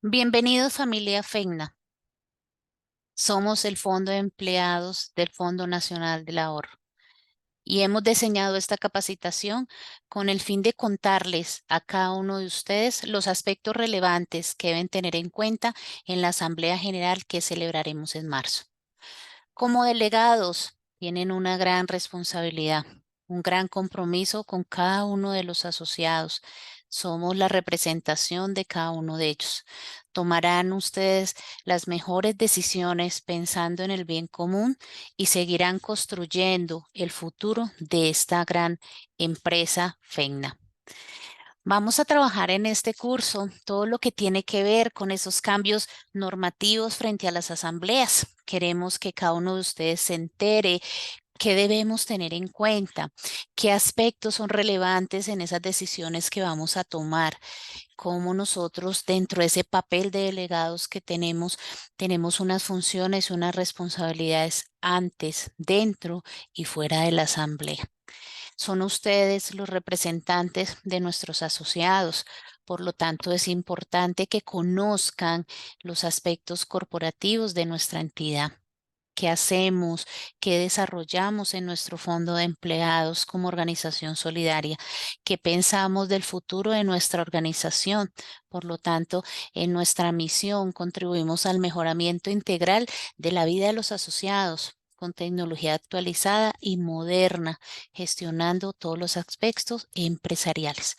Bienvenidos familia FENNA. Somos el Fondo de Empleados del Fondo Nacional del Ahorro y hemos diseñado esta capacitación con el fin de contarles a cada uno de ustedes los aspectos relevantes que deben tener en cuenta en la Asamblea General que celebraremos en marzo. Como delegados, tienen una gran responsabilidad, un gran compromiso con cada uno de los asociados. Somos la representación de cada uno de ellos. Tomarán ustedes las mejores decisiones pensando en el bien común y seguirán construyendo el futuro de esta gran empresa FENNA. Vamos a trabajar en este curso todo lo que tiene que ver con esos cambios normativos frente a las asambleas. Queremos que cada uno de ustedes se entere qué debemos tener en cuenta, qué aspectos son relevantes en esas decisiones que vamos a tomar, cómo nosotros dentro de ese papel de delegados que tenemos unas funciones, unas responsabilidades antes, dentro y fuera de la asamblea. Son ustedes los representantes de nuestros asociados. Por lo tanto, es importante que conozcan los aspectos corporativos de nuestra entidad. ¿Qué hacemos? ¿Qué desarrollamos en nuestro fondo de empleados como organización solidaria? ¿Qué pensamos del futuro de nuestra organización? Por lo tanto, en nuestra misión contribuimos al mejoramiento integral de la vida de los asociados con tecnología actualizada y moderna, gestionando todos los aspectos empresariales.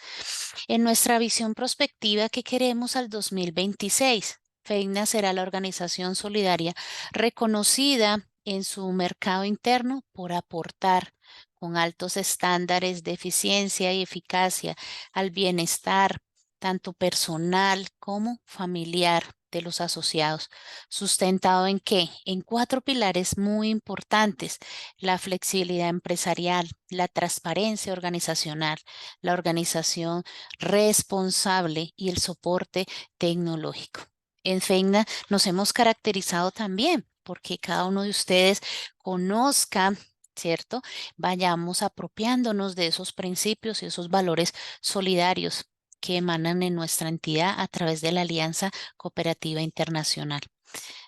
En nuestra visión prospectiva que queremos al 2026, FEINA será la organización solidaria reconocida en su mercado interno por aportar con altos estándares de eficiencia y eficacia al bienestar tanto personal como familiar de los asociados. ¿Sustentado en qué? En cuatro pilares muy importantes: la flexibilidad empresarial, la transparencia organizacional, la organización responsable y el soporte tecnológico. En FEINA nos hemos caracterizado también porque cada uno de ustedes conozca, ¿cierto? Vayamos apropiándonos de esos principios y esos valores solidarios que emanan en nuestra entidad a través de la Alianza Cooperativa Internacional.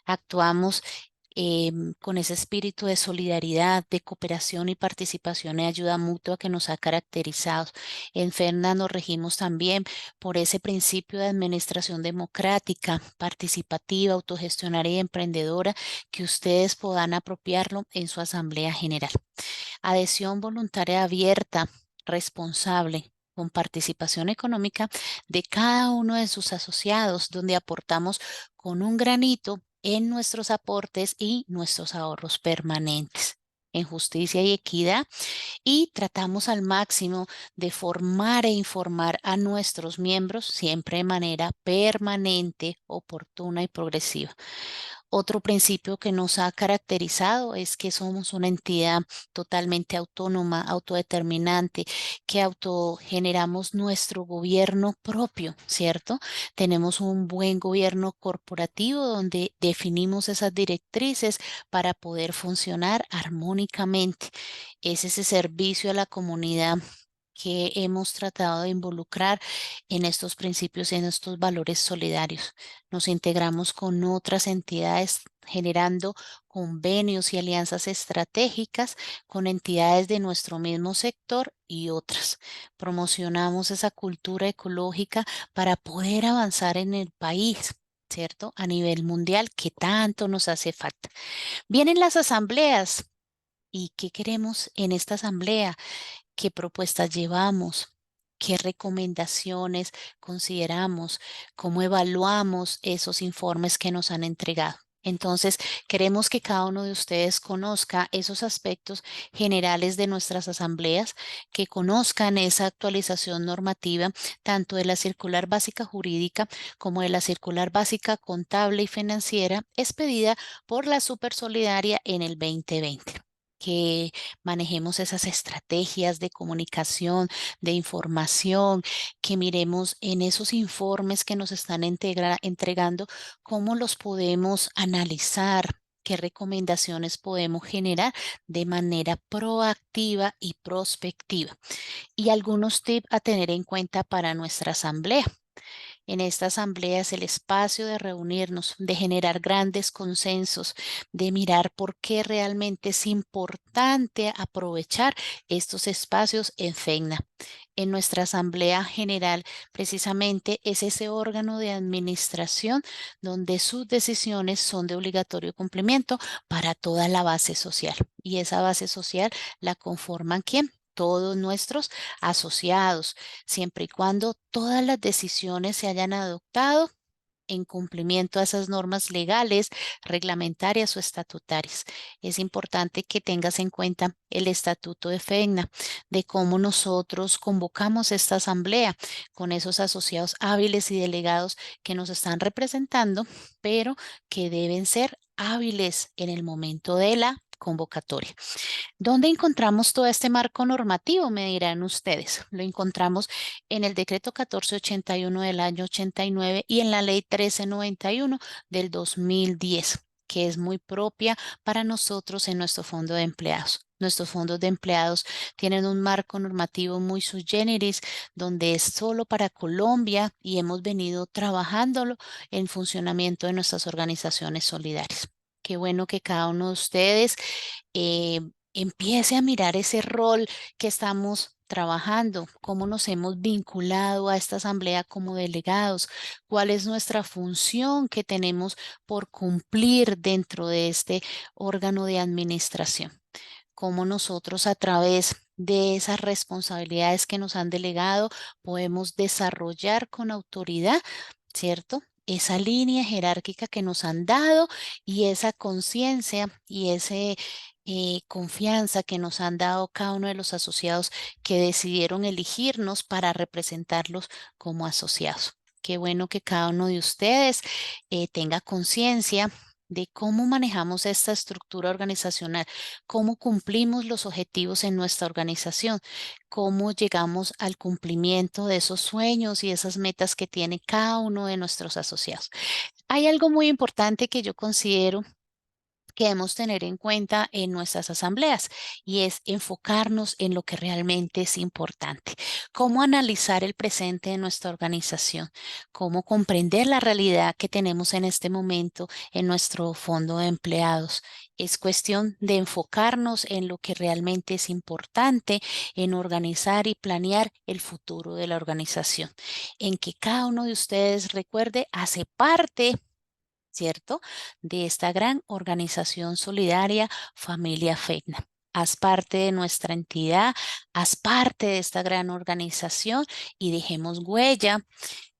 Actuamos con ese espíritu de solidaridad, de cooperación y participación y ayuda mutua que nos ha caracterizado. En FENNA nos regimos también por ese principio de administración democrática, participativa, autogestionaria y emprendedora que ustedes puedan apropiarlo en su Asamblea General. Adhesión voluntaria abierta, responsable, con participación económica de cada uno de sus asociados, donde aportamos con un granito en nuestros aportes y nuestros ahorros permanentes, en justicia y equidad, y tratamos al máximo de formar e informar a nuestros miembros siempre de manera permanente, oportuna y progresiva. Otro principio que nos ha caracterizado es que somos una entidad totalmente autónoma, autodeterminante, que autogeneramos nuestro gobierno propio, ¿cierto? Tenemos un buen gobierno corporativo donde definimos esas directrices para poder funcionar armónicamente. Es ese servicio a la comunidad que hemos tratado de involucrar en estos principios y en estos valores solidarios. Nos integramos con otras entidades generando convenios y alianzas estratégicas con entidades de nuestro mismo sector y otras. Promocionamos esa cultura ecológica para poder avanzar en el país, ¿cierto? A nivel mundial que tanto nos hace falta. Vienen las asambleas. ¿Y qué queremos en esta asamblea? ¿Qué propuestas llevamos? ¿Qué recomendaciones consideramos? ¿Cómo evaluamos esos informes que nos han entregado? Entonces, queremos que cada uno de ustedes conozca esos aspectos generales de nuestras asambleas, que conozcan esa actualización normativa, tanto de la circular básica jurídica como de la circular básica contable y financiera, expedida por la Supersolidaria en el 2020. Que manejemos esas estrategias de comunicación, de información, que miremos en esos informes que nos están entregando, cómo los podemos analizar, qué recomendaciones podemos generar de manera proactiva y prospectiva. Y algunos tips a tener en cuenta para nuestra asamblea. En esta asamblea es el espacio de reunirnos, de generar grandes consensos, de mirar por qué realmente es importante aprovechar estos espacios en FECNA. En nuestra Asamblea General, precisamente es ese órgano de administración donde sus decisiones son de obligatorio cumplimiento para toda la base social. Y esa base social la conforman ¿quién? Todos nuestros asociados, siempre y cuando todas las decisiones se hayan adoptado en cumplimiento a esas normas legales, reglamentarias o estatutarias. Es importante que tengas en cuenta el estatuto de FECNA, de cómo nosotros convocamos esta asamblea con esos asociados hábiles y delegados que nos están representando, pero que deben ser hábiles en el momento de la convocatoria. ¿Dónde encontramos todo este marco normativo? Me dirán ustedes. Lo encontramos en el decreto 1481 del año 89 y en la ley 1391 del 2010, que es muy propia para nosotros en nuestro fondo de empleados. Nuestros fondos de empleados tienen un marco normativo muy sui generis, donde es solo para Colombia y hemos venido trabajándolo en funcionamiento de nuestras organizaciones solidarias. Qué bueno que cada uno de ustedes eh, empiece a mirar ese rol que estamos trabajando, cómo nos hemos vinculado a esta asamblea como delegados, cuál es nuestra función que tenemos por cumplir dentro de este órgano de administración, cómo nosotros a través de esas responsabilidades que nos han delegado podemos desarrollar con autoridad, ¿cierto? Esa línea jerárquica que nos han dado y esa conciencia y ese confianza que nos han dado cada uno de los asociados que decidieron elegirnos para representarlos como asociados. Qué bueno que cada uno de ustedes tenga conciencia de cómo manejamos esta estructura organizacional, cómo cumplimos los objetivos en nuestra organización, cómo llegamos al cumplimiento de esos sueños y esas metas que tiene cada uno de nuestros asociados. Hay algo muy importante que yo considero que debemos tener en cuenta en nuestras asambleas y es enfocarnos en lo que realmente es importante. Cómo analizar el presente de nuestra organización, cómo comprender la realidad que tenemos en este momento en nuestro fondo de empleados. Es cuestión de enfocarnos en lo que realmente es importante, en organizar y planear el futuro de la organización, en que cada uno de ustedes recuerde, hace parte, ¿cierto? De esta gran organización solidaria, Familia FECNA. Haz parte de nuestra entidad, haz parte de esta gran organización y dejemos huella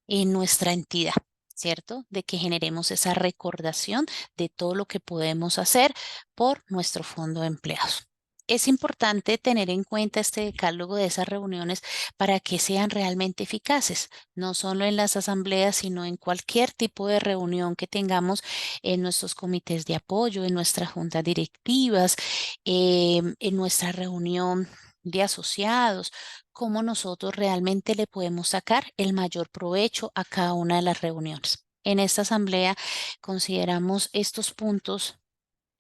en nuestra entidad, ¿cierto? De que generemos esa recordación de todo lo que podemos hacer por nuestro fondo de empleados. Es importante tener en cuenta este decálogo de esas reuniones para que sean realmente eficaces, no solo en las asambleas, sino en cualquier tipo de reunión que tengamos en nuestros comités de apoyo, en nuestras juntas directivas, en nuestra reunión de asociados, cómo nosotros realmente le podemos sacar el mayor provecho a cada una de las reuniones. En esta asamblea consideramos estos puntos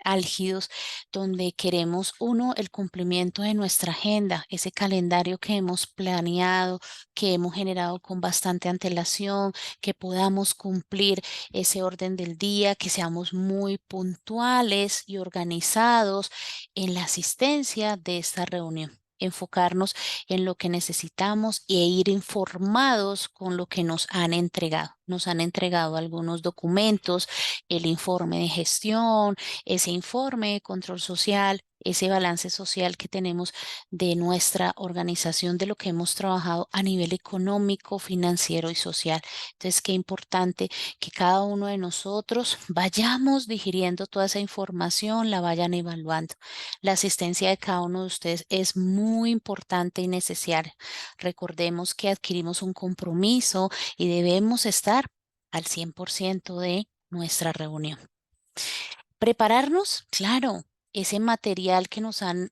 álgidos donde queremos, uno, el cumplimiento de nuestra agenda, ese calendario que hemos planeado, que hemos generado con bastante antelación, que podamos cumplir ese orden del día, que seamos muy puntuales y organizados en la asistencia de esta reunión. Enfocarnos en lo que necesitamos e ir informados con lo que nos han entregado. Nos han entregado algunos documentos, el informe de gestión, ese informe de control social, ese balance social que tenemos de nuestra organización, de lo que hemos trabajado a nivel económico, financiero y social. Entonces, qué importante que cada uno de nosotros vayamos digiriendo toda esa información, la vayan evaluando. La asistencia de cada uno de ustedes es muy importante y necesaria. Recordemos que adquirimos un compromiso y debemos estar al 100% de nuestra reunión. Prepararnos, claro, ese material que nos han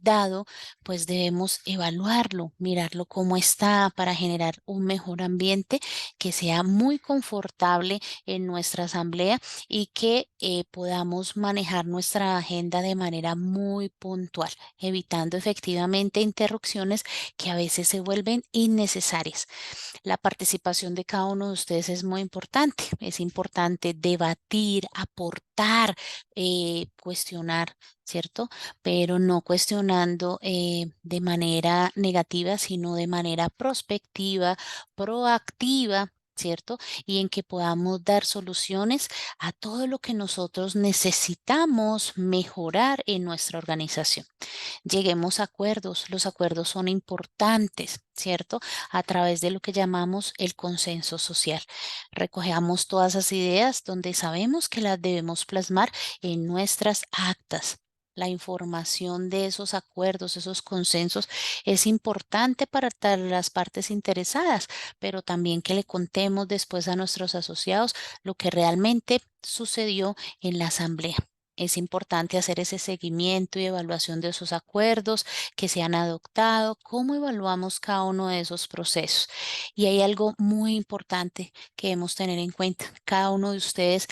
dado, pues debemos evaluarlo, mirarlo cómo está para generar un mejor ambiente que sea muy confortable en nuestra asamblea y que podamos manejar nuestra agenda de manera muy puntual, evitando efectivamente interrupciones que a veces se vuelven innecesarias. La participación de cada uno de ustedes es muy importante. Es importante debatir, aportar, cuestionar, ¿cierto? Pero no cuestionando de manera negativa, sino de manera prospectiva, proactiva. ¿Cierto? Y en que podamos dar soluciones a todo lo que nosotros necesitamos mejorar en nuestra organización. Lleguemos a acuerdos. Los acuerdos son importantes, ¿cierto? A través de lo que llamamos el consenso social. Recogemos todas esas ideas donde sabemos que las debemos plasmar en nuestras actas. La información de esos acuerdos, esos consensos, es importante para las partes interesadas, pero también que le contemos después a nuestros asociados lo que realmente sucedió en la asamblea. Es importante hacer ese seguimiento y evaluación de esos acuerdos que se han adoptado, cómo evaluamos cada uno de esos procesos. Y hay algo muy importante que debemos tener en cuenta. Cada uno de ustedes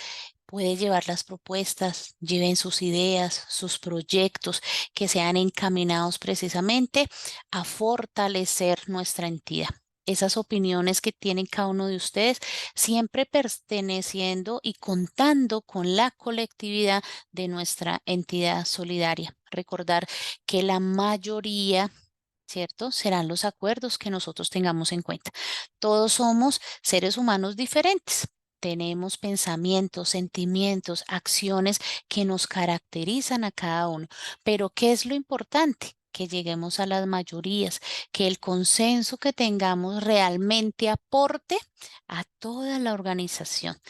puede llevar las propuestas, lleven sus ideas, sus proyectos que sean encaminados precisamente a fortalecer nuestra entidad. Esas opiniones que tienen cada uno de ustedes, siempre perteneciendo y contando con la colectividad de nuestra entidad solidaria. Recordar que la mayoría, ¿cierto? Serán los acuerdos que nosotros tengamos en cuenta. Todos somos seres humanos diferentes. Tenemos pensamientos, sentimientos, acciones que nos caracterizan a cada uno. Pero ¿qué es lo importante? Que lleguemos a las mayorías, que el consenso que tengamos realmente aporte a toda la organización,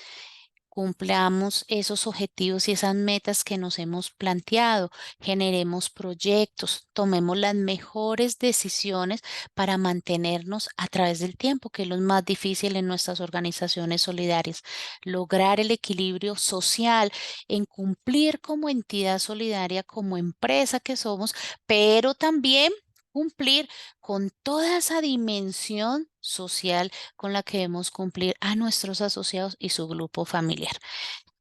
cumplamos esos objetivos y esas metas que nos hemos planteado, generemos proyectos, tomemos las mejores decisiones para mantenernos a través del tiempo, que es lo más difícil en nuestras organizaciones solidarias. Lograr el equilibrio social en cumplir como entidad solidaria, como empresa que somos, pero también cumplir con toda esa dimensión social con la que debemos cumplir a nuestros asociados y su grupo familiar.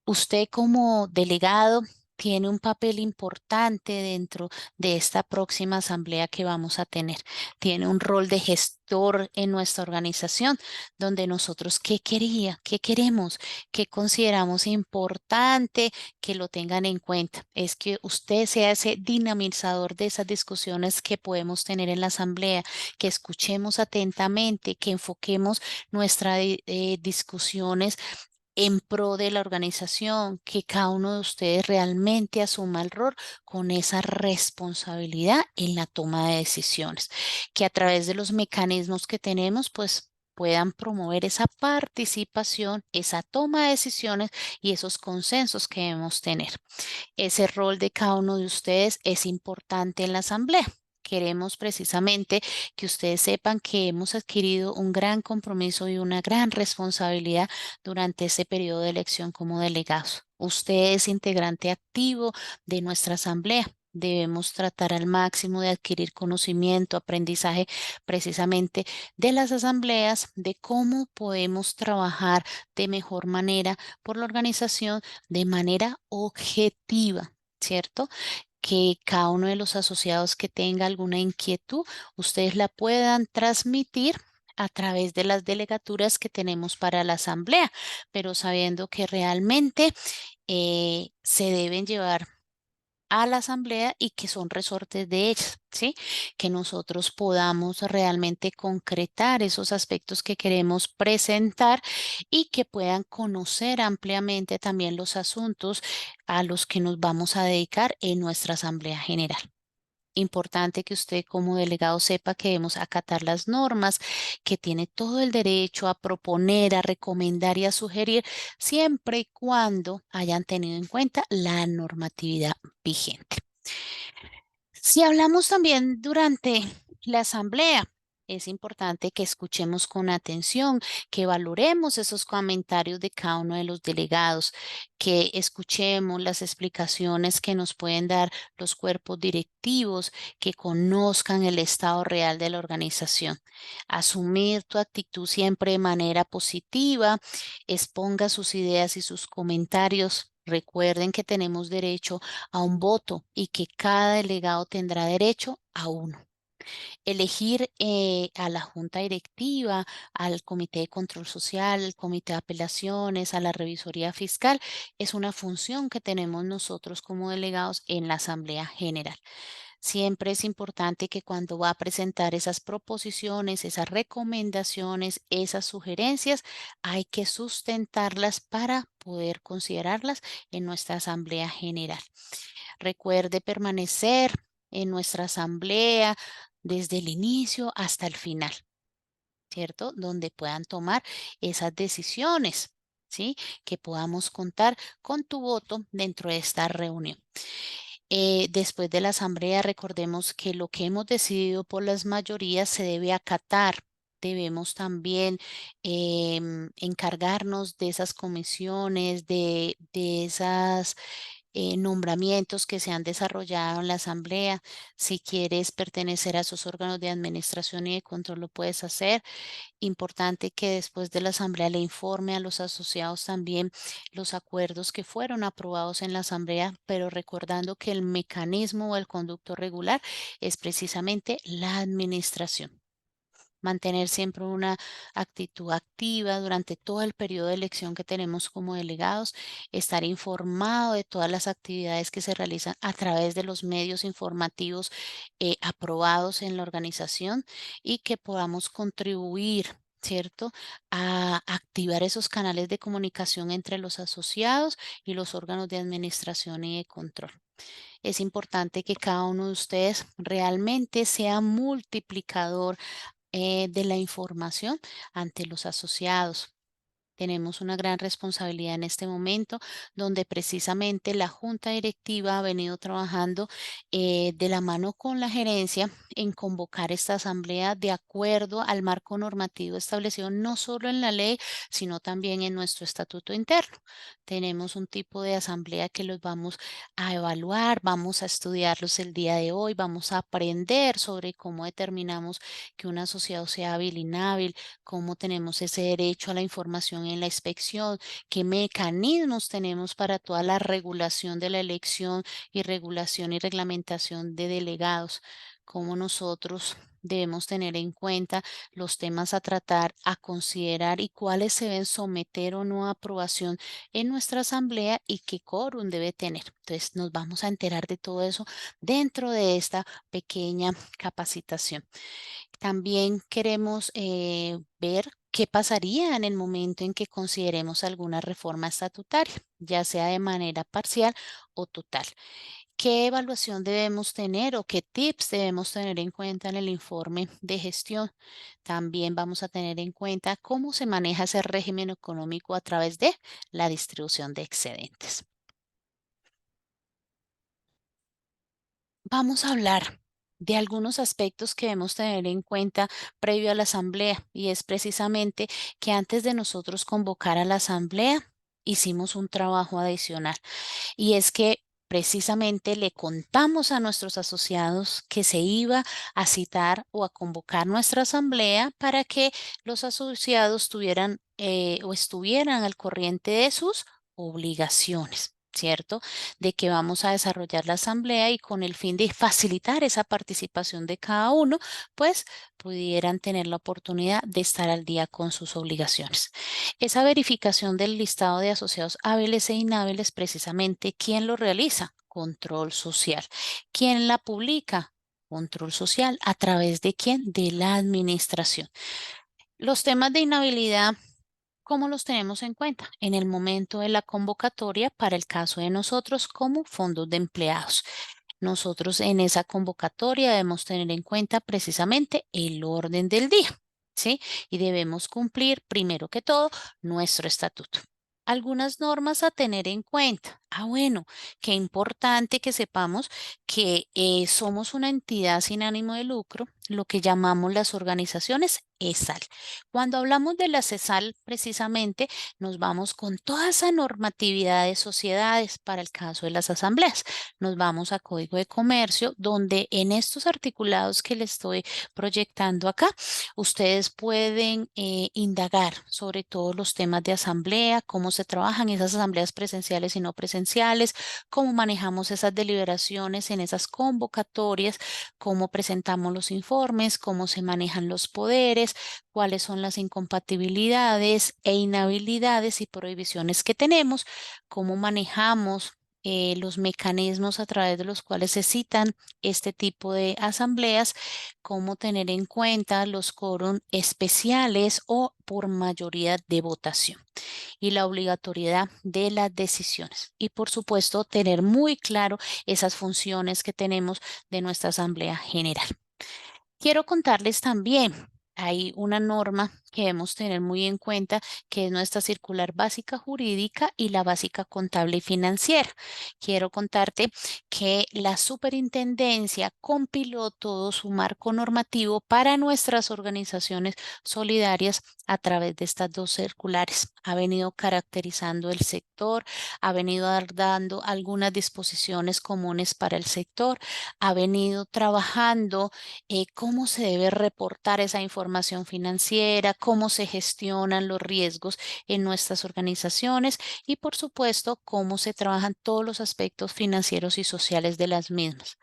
Usted como delegado tiene un papel importante dentro de esta próxima asamblea que vamos a tener. Tiene un rol de gestor en nuestra organización, donde nosotros qué queremos, qué consideramos importante que lo tengan en cuenta. Es que usted sea ese dinamizador de esas discusiones que podemos tener en la asamblea, que escuchemos atentamente, que enfoquemos nuestras discusiones en pro de la organización, que cada uno de ustedes realmente asuma el rol con esa responsabilidad en la toma de decisiones, que a través de los mecanismos que tenemos, pues puedan promover esa participación, esa toma de decisiones y esos consensos que debemos tener. Ese rol de cada uno de ustedes es importante en la asamblea. Queremos precisamente que ustedes sepan que hemos adquirido un gran compromiso y una gran responsabilidad durante este periodo de elección como delegados. Usted es integrante activo de nuestra asamblea. Debemos tratar al máximo de adquirir conocimiento, aprendizaje precisamente de las asambleas, de cómo podemos trabajar de mejor manera por la organización de manera objetiva, ¿cierto? Que cada uno de los asociados que tenga alguna inquietud, ustedes la puedan transmitir a través de las delegaturas que tenemos para la asamblea, pero sabiendo que realmente se deben llevar a la asamblea y que son resortes de ellas, ¿sí? Que nosotros podamos realmente concretar esos aspectos que queremos presentar y que puedan conocer ampliamente también los asuntos a los que nos vamos a dedicar en nuestra asamblea general. Importante que usted como delegado sepa que debemos acatar las normas, que tiene todo el derecho a proponer, a recomendar y a sugerir, siempre y cuando hayan tenido en cuenta la normatividad vigente. Si hablamos también durante la asamblea, es importante que escuchemos con atención, que valoremos esos comentarios de cada uno de los delegados, que escuchemos las explicaciones que nos pueden dar los cuerpos directivos, que conozcan el estado real de la organización. Asumir tu actitud siempre de manera positiva, exponga sus ideas y sus comentarios. Recuerden que tenemos derecho a un voto y que cada delegado tendrá derecho a uno. Elegir a la junta directiva, al comité de control social, al comité de apelaciones, a la revisoría fiscal, es una función que tenemos nosotros como delegados en la Asamblea General. Siempre es importante que cuando va a presentar esas proposiciones, esas recomendaciones, esas sugerencias, hay que sustentarlas para poder considerarlas en nuestra Asamblea General. Recuerde permanecer en nuestra asamblea desde el inicio hasta el final, ¿cierto? Donde puedan tomar esas decisiones, ¿sí? Que podamos contar con tu voto dentro de esta reunión. Después de la asamblea, recordemos que lo que hemos decidido por las mayorías se debe acatar. Debemos también encargarnos de esas comisiones, de esas nombramientos que se han desarrollado en la asamblea. Si quieres pertenecer a esos órganos de administración y de control, lo puedes hacer. Importante que después de la asamblea le informe a los asociados también los acuerdos que fueron aprobados en la asamblea, pero recordando que el mecanismo o el conducto regular es precisamente la administración. Mantener siempre una actitud activa durante todo el periodo de elección que tenemos como delegados, estar informado de todas las actividades que se realizan a través de los medios informativos aprobados en la organización y que podamos contribuir, ¿cierto?, a activar esos canales de comunicación entre los asociados y los órganos de administración y de control. Es importante que cada uno de ustedes realmente sea multiplicador de la información ante los asociados. Tenemos una gran responsabilidad en este momento, donde precisamente la junta directiva ha venido trabajando de la mano con la gerencia en convocar esta asamblea de acuerdo al marco normativo establecido no solo en la ley, sino también en nuestro estatuto interno. Tenemos un tipo de asamblea que los vamos a evaluar, vamos a estudiarlos el día de hoy, vamos a aprender sobre cómo determinamos que un asociado sea hábil, inhábil, cómo tenemos ese derecho a la información en la inspección, qué mecanismos tenemos para toda la regulación de la elección y regulación y reglamentación de delegados, cómo nosotros debemos tener en cuenta los temas a tratar, a considerar y cuáles se deben someter o no a aprobación en nuestra asamblea y qué quórum debe tener. Entonces nos vamos a enterar de todo eso dentro de esta pequeña capacitación. También queremos ver qué pasaría en el momento en que consideremos alguna reforma estatutaria, ya sea de manera parcial o total. ¿Qué evaluación debemos tener o qué tips debemos tener en cuenta en el informe de gestión? También vamos a tener en cuenta cómo se maneja ese régimen económico a través de la distribución de excedentes. Vamos a hablar de algunos aspectos que debemos tener en cuenta previo a la asamblea y es precisamente que antes de nosotros convocar a la asamblea hicimos un trabajo adicional y es que precisamente le contamos a nuestros asociados que se iba a citar o a convocar nuestra asamblea para que los asociados tuvieran o estuvieran al corriente de sus obligaciones. ¿Cierto? De que vamos a desarrollar la asamblea y con el fin de facilitar esa participación de cada uno, pues pudieran tener la oportunidad de estar al día con sus obligaciones. Esa verificación del listado de asociados hábiles e inhábiles, precisamente, ¿quién lo realiza? Control social. ¿Quién la publica? Control social. ¿A través de quién? De la administración. Los temas de inhabilidad, ¿cómo los tenemos en cuenta? En el momento de la convocatoria, para el caso de nosotros, como fondos de empleados. Nosotros en esa convocatoria debemos tener en cuenta precisamente el orden del día, ¿sí? Y debemos cumplir, primero que todo, nuestro estatuto. Algunas normas a tener en cuenta. Ah, bueno, qué importante que sepamos que somos una entidad sin ánimo de lucro, lo que llamamos las organizaciones ESAL. Cuando hablamos de las ESAL, precisamente nos vamos con toda esa normatividad de sociedades para el caso de las asambleas. Nos vamos a Código de Comercio, donde en estos articulados que le estoy proyectando acá, ustedes pueden indagar sobre todos los temas de asamblea, cómo se trabajan esas asambleas presenciales y no presenciales, cómo manejamos esas deliberaciones en esas convocatorias, cómo presentamos los informes, cómo se manejan los poderes, cuáles son las incompatibilidades e inhabilidades y prohibiciones que tenemos, cómo manejamos los mecanismos a través de los cuales se citan este tipo de asambleas, cómo tener en cuenta los quórum especiales o por mayoría de votación y la obligatoriedad de las decisiones. Y por supuesto, tener muy claro esas funciones que tenemos de nuestra Asamblea General. Quiero contarles también, hay una norma que debemos tener muy en cuenta, que es nuestra circular básica jurídica y la básica contable y financiera. Quiero contarte que la superintendencia compiló todo su marco normativo para nuestras organizaciones solidarias a través de estas dos circulares. Ha venido caracterizando el sector, ha venido dando algunas disposiciones comunes para el sector, ha venido trabajando cómo se debe reportar esa información financiera, cómo se gestionan los riesgos en nuestras organizaciones y, por supuesto, cómo se trabajan todos los aspectos financieros y sociales de las mismas.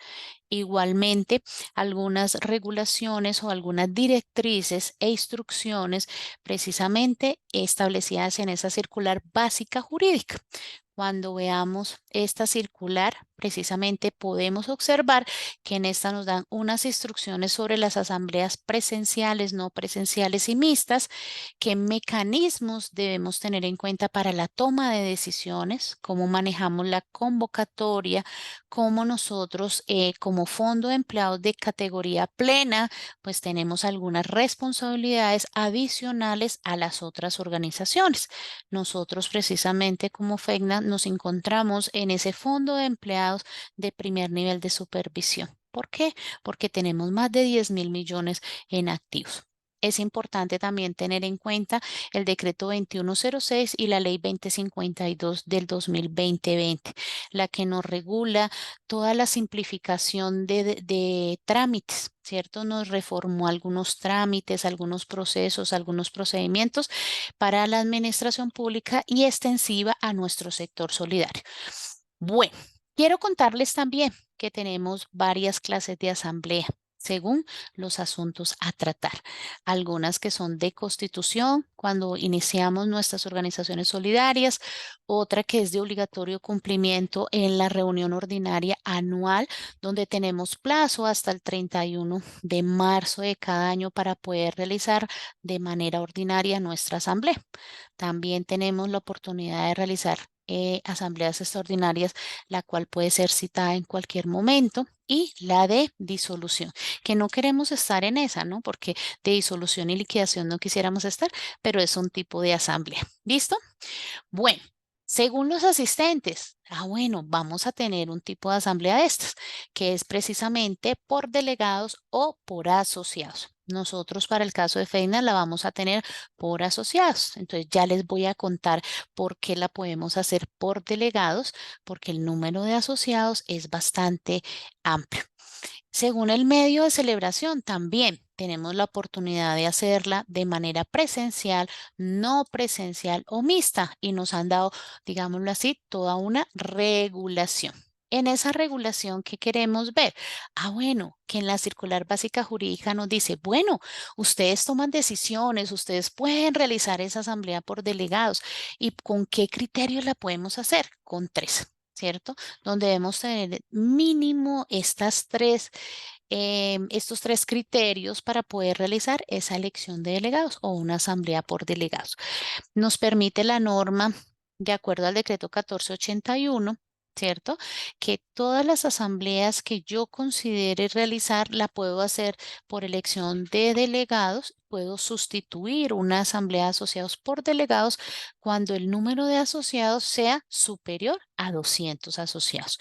Igualmente, algunas regulaciones o algunas directrices e instrucciones precisamente establecidas en esa circular básica jurídica. Cuando veamos esta circular, precisamente podemos observar que en esta nos dan unas instrucciones sobre las asambleas presenciales, no presenciales y mixtas, qué mecanismos debemos tener en cuenta para la toma de decisiones, cómo manejamos la convocatoria, cómo nosotros como fondo de empleados de categoría plena, pues tenemos algunas responsabilidades adicionales a las otras organizaciones. Nosotros precisamente como FECNA nos encontramos en ese fondo de empleados de primer nivel de supervisión. ¿Por qué? Porque tenemos más de 10.000 millones en activos. Es importante también tener en cuenta el decreto 2106 y la ley 2052 del 2020, la que nos regula toda la simplificación de trámites, ¿cierto? Nos reformó algunos trámites, algunos procesos, algunos procedimientos para la administración pública y extensiva a nuestro sector solidario. Bueno, quiero contarles también que tenemos varias clases de asamblea según los asuntos a tratar. Algunas que son de constitución, cuando iniciamos nuestras organizaciones solidarias, otra que es de obligatorio cumplimiento en la reunión ordinaria anual, donde tenemos plazo hasta el 31 de marzo de cada año para poder realizar de manera ordinaria nuestra asamblea. También tenemos la oportunidad de realizar asambleas extraordinarias, la cual puede ser citada en cualquier momento, y la de disolución, que no queremos estar en esa, ¿no? Porque de disolución y liquidación no quisiéramos estar, pero es un tipo de asamblea. ¿Listo? Bueno, según los asistentes, bueno, vamos a tener un tipo de asamblea de estas, que es precisamente por delegados o por asociados. Nosotros para el caso de FEINA la vamos a tener por asociados. Entonces ya les voy a contar por qué la podemos hacer por delegados, porque el número de asociados es bastante amplio. Según el medio de celebración, también tenemos la oportunidad de hacerla de manera presencial, no presencial o mixta y nos han dado, digámoslo así, toda una regulación. En esa regulación, ¿qué queremos ver? Bueno, que en la circular básica jurídica nos dice, bueno, ustedes toman decisiones, ustedes pueden realizar esa asamblea por delegados. ¿Y con qué criterios la podemos hacer? Con tres. ¿Cierto? Donde debemos tener mínimo estos tres criterios para poder realizar esa elección de delegados o una asamblea por delegados. Nos permite la norma, de acuerdo al decreto 1481, ¿cierto? Que todas las asambleas que yo considere realizar la puedo hacer por elección de delegados. Puedo sustituir una asamblea de asociados por delegados cuando el número de asociados sea superior a 200 asociados.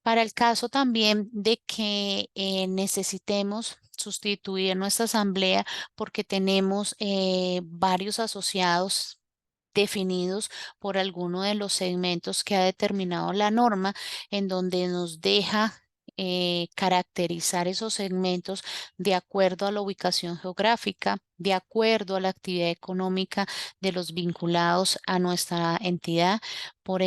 Para el caso también de que necesitemos sustituir nuestra asamblea porque tenemos varios asociados definidos por alguno de los segmentos que ha determinado la norma, en donde nos deja caracterizar esos segmentos de acuerdo a la ubicación geográfica, de acuerdo a la actividad económica de los vinculados a nuestra entidad, por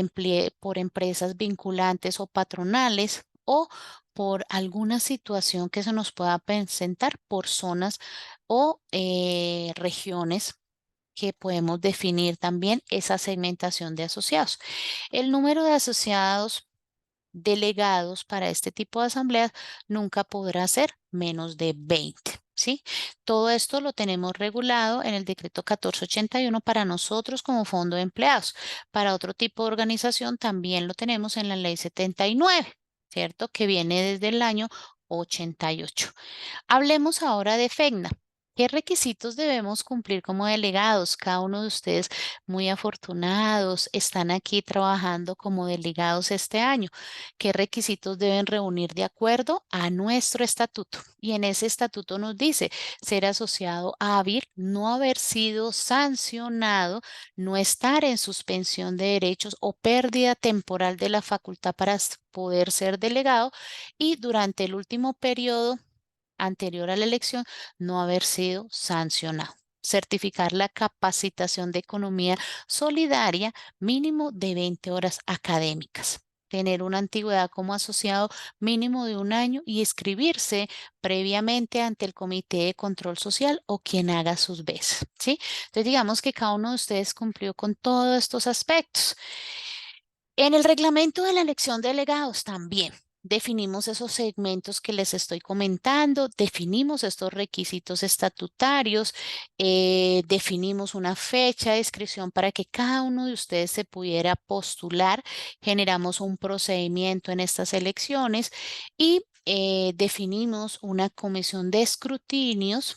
empresas vinculantes o patronales o por alguna situación que se nos pueda presentar por zonas o regiones que podemos definir también esa segmentación de asociados. El número de asociados delegados para este tipo de asambleas nunca podrá ser menos de 20, ¿sí? Todo esto lo tenemos regulado en el decreto 1481 para nosotros como fondo de empleados. Para otro tipo de organización también lo tenemos en la ley 79, ¿cierto? Que viene desde el año 88. Hablemos ahora de FECNA. ¿Qué requisitos debemos cumplir como delegados? Cada uno de ustedes muy afortunados están aquí trabajando como delegados este año. ¿Qué requisitos deben reunir de acuerdo a nuestro estatuto? Y en ese estatuto nos dice ser asociado hábil, no haber sido sancionado, no estar en suspensión de derechos o pérdida temporal de la facultad para poder ser delegado y durante el último periodo anterior a la elección no haber sido sancionado. Certificar la capacitación de economía solidaria mínimo de 20 horas académicas. Tener una antigüedad como asociado mínimo de 1 año y inscribirse previamente ante el Comité de Control Social o quien haga sus veces, ¿sí? Entonces digamos que cada uno de ustedes cumplió con todos estos aspectos. En el reglamento de la elección de delegados también definimos esos segmentos que les estoy comentando, definimos estos requisitos estatutarios, definimos una fecha de inscripción para que cada uno de ustedes se pudiera postular, generamos un procedimiento en estas elecciones y definimos una comisión de escrutinios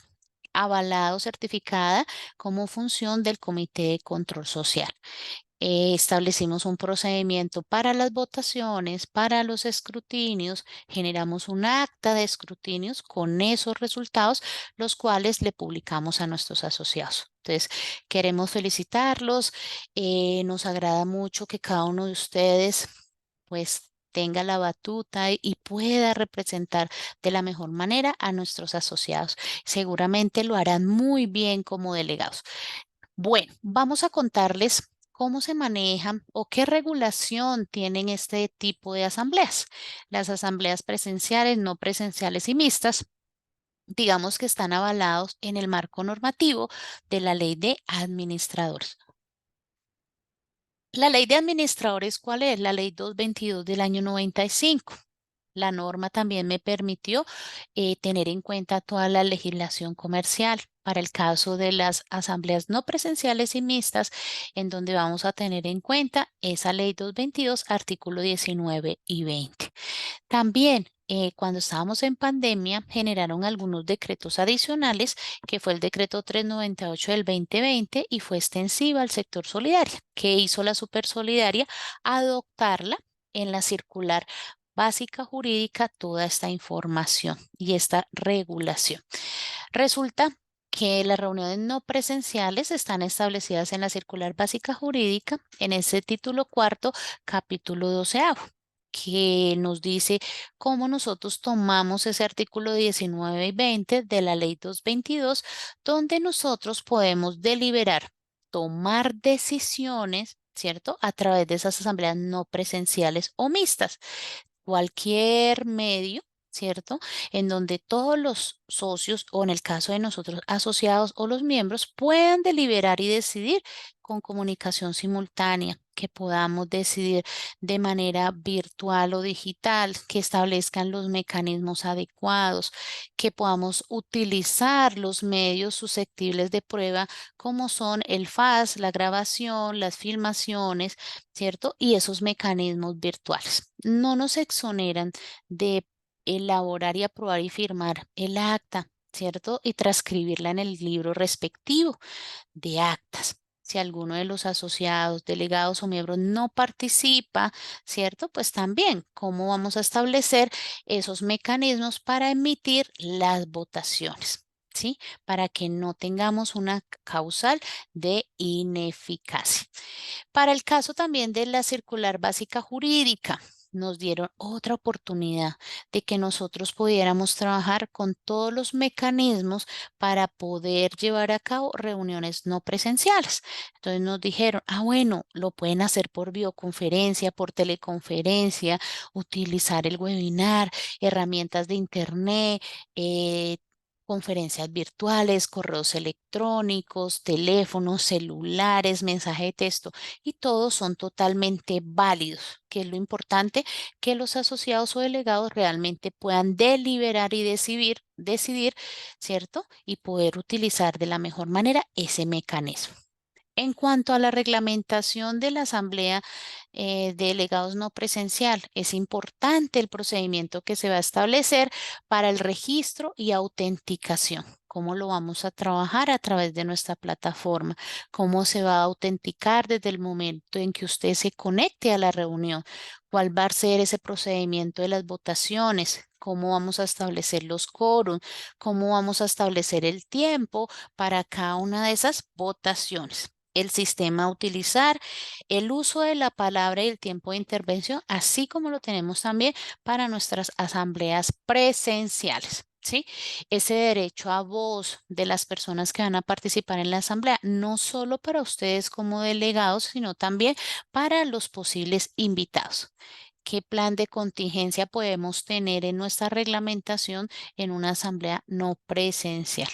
avalado, certificada como función del Comité de Control Social. Establecimos un procedimiento para las votaciones, para los escrutinios, generamos un acta de escrutinios con esos resultados, los cuales le publicamos a nuestros asociados. Entonces, queremos felicitarlos. Nos agrada mucho que cada uno de ustedes, pues, tenga la batuta y pueda representar de la mejor manera a nuestros asociados. Seguramente lo harán muy bien como delegados. Bueno, vamos a contarles cómo se manejan o qué regulación tienen este tipo de asambleas. Las asambleas presenciales, no presenciales y mixtas, digamos que están avalados en el marco normativo de la ley de administradores. La ley de administradores, ¿cuál es? La ley 222 del año 95. La norma también me permitió tener en cuenta toda la legislación comercial para el caso de las asambleas no presenciales y mixtas, en donde vamos a tener en cuenta esa ley 222, artículo 19 y 20. También, cuando estábamos en pandemia, generaron algunos decretos adicionales, que fue el decreto 398 del 2020 y fue extensiva al sector solidario. ¿Qué hizo la Supersolidaria? Adoptarla en la circular básica jurídica toda esta información y esta regulación. Resulta que las reuniones no presenciales están establecidas en la circular básica jurídica, en ese título cuarto, capítulo 12, que nos dice cómo nosotros tomamos ese artículo 19 y 20 de la ley 222, donde nosotros podemos deliberar, tomar decisiones, ¿cierto? A través de esas asambleas no presenciales o mixtas. Cualquier medio, ¿cierto? En donde todos los socios o en el caso de nosotros asociados o los miembros puedan deliberar y decidir con comunicación simultánea, que podamos decidir de manera virtual o digital, que establezcan los mecanismos adecuados, que podamos utilizar los medios susceptibles de prueba como son el FAS, la grabación, las filmaciones, ¿cierto? Y esos mecanismos virtuales. No nos exoneran de elaborar y aprobar y firmar el acta, ¿cierto? Y transcribirla en el libro respectivo de actas. Si alguno de los asociados, delegados o miembros no participa, ¿cierto? Pues también, ¿cómo vamos a establecer esos mecanismos para emitir las votaciones? ¿Sí? Para que no tengamos una causal de ineficacia. Para el caso también de la circular básica jurídica, nos dieron otra oportunidad de que nosotros pudiéramos trabajar con todos los mecanismos para poder llevar a cabo reuniones no presenciales. Entonces nos dijeron, bueno, lo pueden hacer por videoconferencia, por teleconferencia, utilizar el webinar, herramientas de internet, conferencias virtuales, correos electrónicos, teléfonos, celulares, mensaje de texto, y todos son totalmente válidos, que es lo importante, que los asociados o delegados realmente puedan deliberar y decidir, ¿cierto? Y poder utilizar de la mejor manera ese mecanismo. En cuanto a la reglamentación de la Asamblea de Delegados no presencial, es importante el procedimiento que se va a establecer para el registro y autenticación. ¿Cómo lo vamos a trabajar a través de nuestra plataforma? ¿Cómo se va a autenticar desde el momento en que usted se conecte a la reunión? ¿Cuál va a ser ese procedimiento de las votaciones? ¿Cómo vamos a establecer los quórums? ¿Cómo vamos a establecer el tiempo para cada una de esas votaciones? El sistema a utilizar, el uso de la palabra y el tiempo de intervención, así como lo tenemos también para nuestras asambleas presenciales. ¿Sí? Ese derecho a voz de las personas que van a participar en la asamblea, no solo para ustedes como delegados, sino también para los posibles invitados. ¿Qué plan de contingencia podemos tener en nuestra reglamentación en una asamblea no presencial?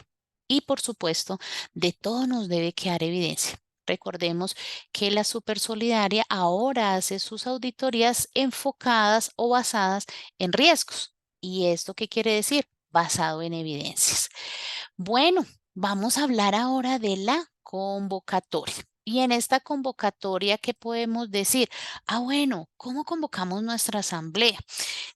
Y por supuesto, de todo nos debe quedar evidencia. Recordemos que la Supersolidaria ahora hace sus auditorías enfocadas o basadas en riesgos. ¿Y esto qué quiere decir? Basado en evidencias. Bueno, vamos a hablar ahora de la convocatoria. Y en esta convocatoria, ¿qué podemos decir? Bueno, ¿cómo convocamos nuestra asamblea?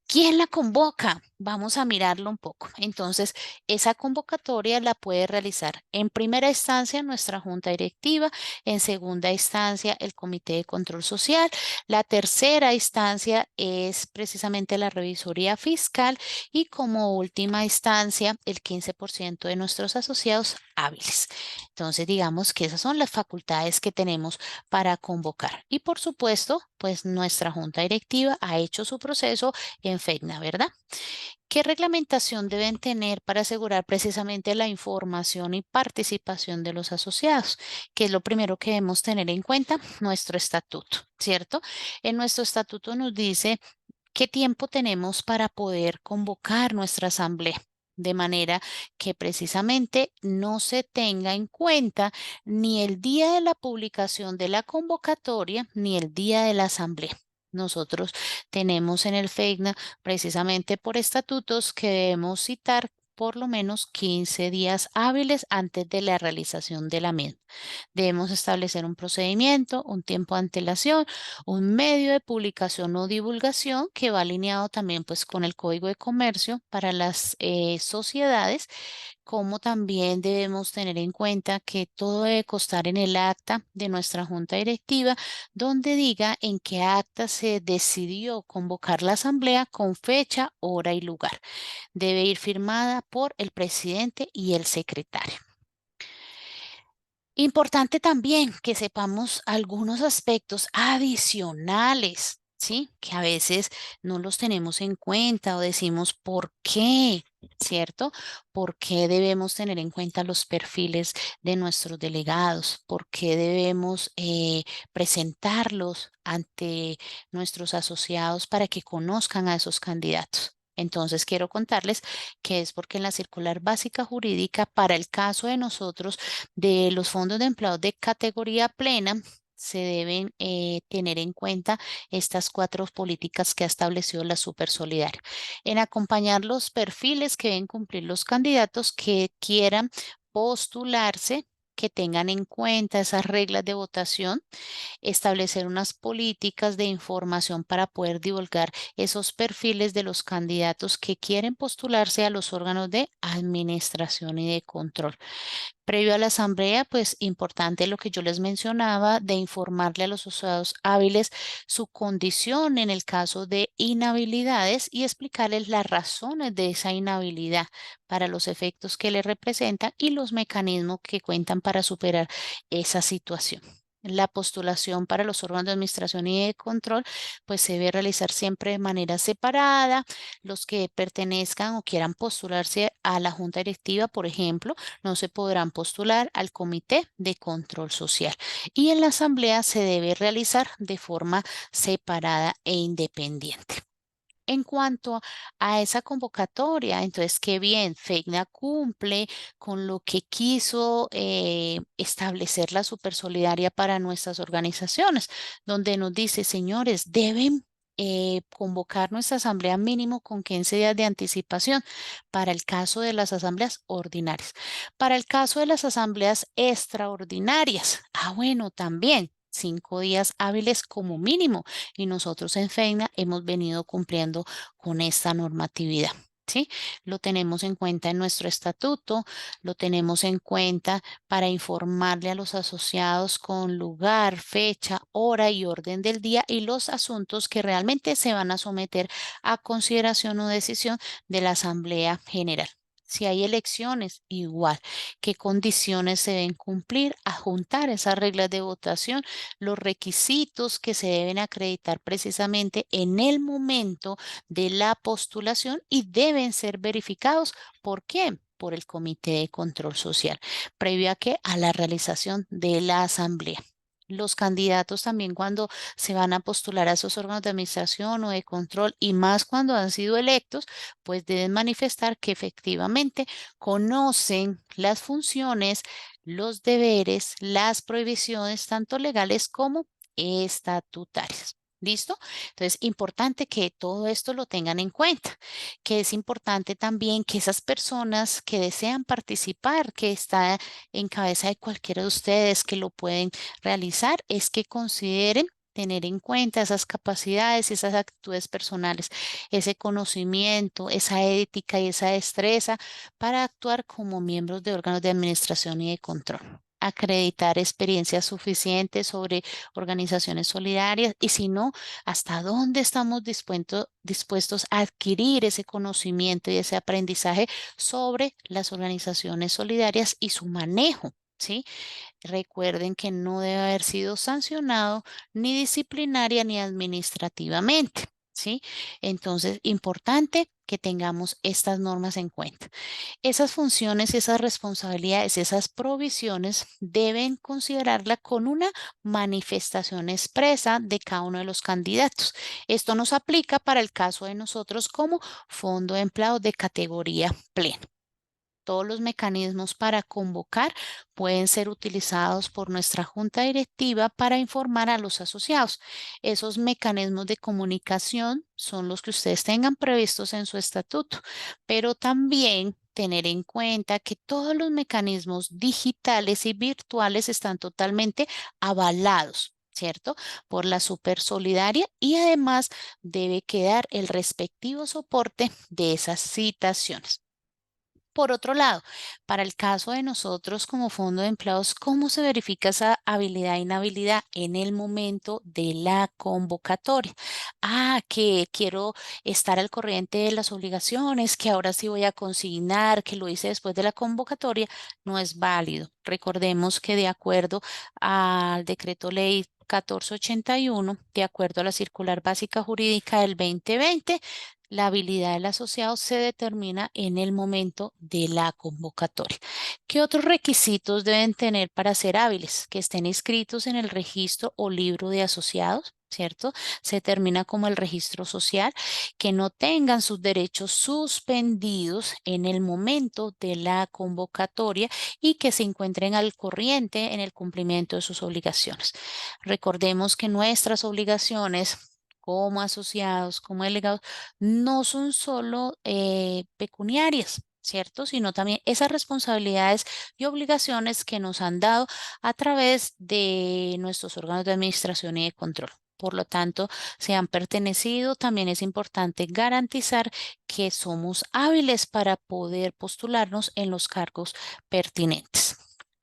¿Quién la convoca? Vamos a mirarlo un poco. Entonces, esa convocatoria la puede realizar en primera instancia nuestra junta directiva, en segunda instancia el comité de control social, la tercera instancia es precisamente la revisoría fiscal y como última instancia el 15% de nuestros asociados hábiles. Entonces, digamos que esas son las facultades que tenemos para convocar. Y por supuesto, pues nuestra junta directiva ha hecho su proceso en FECNA, ¿verdad? ¿Qué reglamentación deben tener para asegurar precisamente la información y participación de los asociados? Que es lo primero que debemos tener en cuenta, nuestro estatuto, ¿cierto? En nuestro estatuto nos dice qué tiempo tenemos para poder convocar nuestra asamblea. De manera que precisamente no se tenga en cuenta ni el día de la publicación de la convocatoria ni el día de la asamblea. Nosotros tenemos en el FEIGNA precisamente por estatutos que debemos citar por lo menos 15 días hábiles antes de la realización de la misma. Debemos establecer un procedimiento, un tiempo de antelación, un medio de publicación o divulgación que va alineado también pues con el Código de Comercio para las sociedades, como también debemos tener en cuenta que todo debe constar en el acta de nuestra junta directiva, donde diga en qué acta se decidió convocar la asamblea con fecha, hora y lugar. Debe ir firmada por el presidente y el secretario. Importante también que sepamos algunos aspectos adicionales, ¿sí? Que a veces no los tenemos en cuenta o decimos, ¿por qué? ¿Cierto? ¿Por qué debemos tener en cuenta los perfiles de nuestros delegados? ¿Por qué debemos presentarlos ante nuestros asociados para que conozcan a esos candidatos? Entonces, quiero contarles que es porque en la circular básica jurídica, para el caso de nosotros, de los fondos de empleados de categoría plena, se deben tener en cuenta estas 4 políticas que ha establecido la Supersolidaria. En acompañar los perfiles que deben cumplir los candidatos que quieran postularse, que tengan en cuenta esas reglas de votación, establecer unas políticas de información para poder divulgar esos perfiles de los candidatos que quieren postularse a los órganos de administración y de control. Previo a la asamblea, pues importante lo que yo les mencionaba de informarle a los usuarios hábiles su condición en el caso de inhabilidades y explicarles las razones de esa inhabilidad para los efectos que le representan y los mecanismos que cuentan para superar esa situación. La postulación para los órganos de administración y de control, pues se debe realizar siempre de manera separada. Los que pertenezcan o quieran postularse a la junta directiva, por ejemplo, no se podrán postular al Comité de Control Social y en la Asamblea se debe realizar de forma separada e independiente. En cuanto a esa convocatoria, entonces, qué bien, FECNA cumple con lo que quiso establecer la Supersolidaria para nuestras organizaciones, donde nos dice, señores, deben convocar nuestra asamblea mínimo con 15 días de anticipación para el caso de las asambleas ordinarias. Para el caso de las asambleas extraordinarias, bueno, también 5 días hábiles como mínimo y nosotros en FEINA hemos venido cumpliendo con esta normatividad. ¿Sí? Lo tenemos en cuenta en nuestro estatuto, lo tenemos en cuenta para informarle a los asociados con lugar, fecha, hora y orden del día y los asuntos que realmente se van a someter a consideración o decisión de la Asamblea General. Si hay elecciones, igual. ¿Qué condiciones se deben cumplir? Adjuntar esas reglas de votación, los requisitos que se deben acreditar precisamente en el momento de la postulación y deben ser verificados. ¿Por qué? Por el Comité de Control Social, previo a que a la realización de la asamblea. Los candidatos también cuando se van a postular a esos órganos de administración o de control y más cuando han sido electos, pues deben manifestar que efectivamente conocen las funciones, los deberes, las prohibiciones, tanto legales como estatutarias. ¿Listo? Entonces, importante que todo esto lo tengan en cuenta, que es importante también que esas personas que desean participar, que está en cabeza de cualquiera de ustedes que lo pueden realizar, es que consideren tener en cuenta esas capacidades, esas actitudes personales, ese conocimiento, esa ética y esa destreza para actuar como miembros de órganos de administración y de control. Acreditar experiencias suficientes sobre organizaciones solidarias y si no, hasta dónde estamos dispuestos a adquirir ese conocimiento y ese aprendizaje sobre las organizaciones solidarias y su manejo. ¿Sí? Recuerden que no debe haber sido sancionado ni disciplinaria ni administrativamente. ¿Sí? Entonces, importante que tengamos estas normas en cuenta. Esas funciones, esas responsabilidades, esas provisiones deben considerarla con una manifestación expresa de cada uno de los candidatos. Esto nos aplica para el caso de nosotros como fondo de empleados de categoría plena. Todos los mecanismos para convocar pueden ser utilizados por nuestra junta directiva para informar a los asociados. Esos mecanismos de comunicación son los que ustedes tengan previstos en su estatuto, pero también tener en cuenta que todos los mecanismos digitales y virtuales están totalmente avalados. ¿Cierto? Por la Supersolidaria y además debe quedar el respectivo soporte de esas citaciones. Por otro lado, para el caso de nosotros como fondo de empleados, ¿cómo se verifica esa habilidad e inhabilidad en el momento de la convocatoria? Que quiero estar al corriente de las obligaciones, que ahora sí voy a consignar, que lo hice después de la convocatoria, no es válido. Recordemos que de acuerdo al decreto ley 1481, de acuerdo a la circular básica jurídica del 2020, la habilidad del asociado se determina en el momento de la convocatoria. ¿Qué otros requisitos deben tener para ser hábiles? Que estén inscritos en el registro o libro de asociados, ¿cierto? Se termina como el registro social, que no tengan sus derechos suspendidos en el momento de la convocatoria y que se encuentren al corriente en el cumplimiento de sus obligaciones. Recordemos que nuestras obligaciones como asociados, como delegados, no son solo pecuniarias, ¿cierto? Sino también esas responsabilidades y obligaciones que nos han dado a través de nuestros órganos de administración y de control. Por lo tanto, si han pertenecido, también es importante garantizar que somos hábiles para poder postularnos en los cargos pertinentes.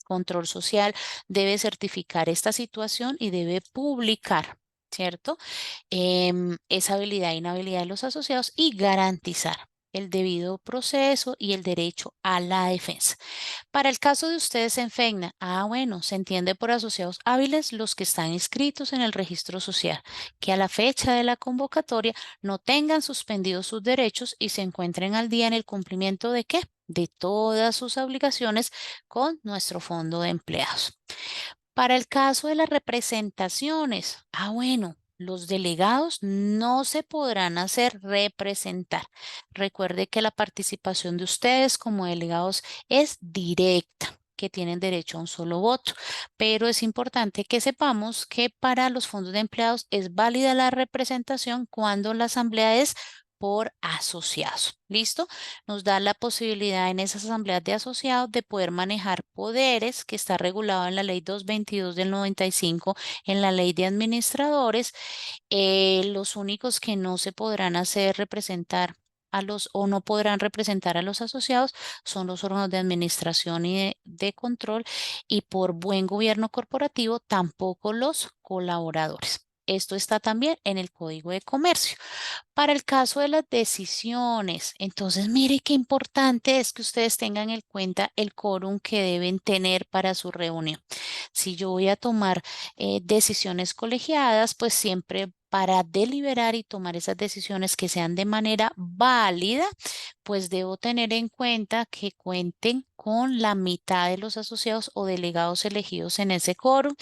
Control social debe certificar esta situación y debe publicar, ¿cierto? Esa habilidad e inhabilidad de los asociados y garantizar el debido proceso y el derecho a la defensa. Para el caso de ustedes en FECNA, bueno, se entiende por asociados hábiles los que están inscritos en el registro social, que a la fecha de la convocatoria no tengan suspendidos sus derechos y se encuentren al día en el cumplimiento de qué? De todas sus obligaciones con nuestro fondo de empleados. Para el caso de las representaciones, bueno, los delegados no se podrán hacer representar. Recuerde que la participación de ustedes como delegados es directa, que tienen derecho a un solo voto, pero es importante que sepamos que para los fondos de empleados es válida la representación cuando la asamblea es por asociados. ¿Listo? Nos da la posibilidad en esas asambleas de asociados de poder manejar poderes que está regulado en la ley 222 del 95, en la ley de administradores. Los únicos que no se podrán hacer representar a los o no podrán representar a los asociados son los órganos de administración y de control, y por buen gobierno corporativo tampoco los colaboradores. Esto está también en el Código de Comercio. Para el caso de las decisiones, entonces mire qué importante es que ustedes tengan en cuenta el quórum que deben tener para su reunión. Si yo voy a tomar decisiones colegiadas, pues siempre para deliberar y tomar esas decisiones que sean de manera válida, pues debo tener en cuenta que cuenten con la mitad de los asociados o delegados elegidos en ese quórum,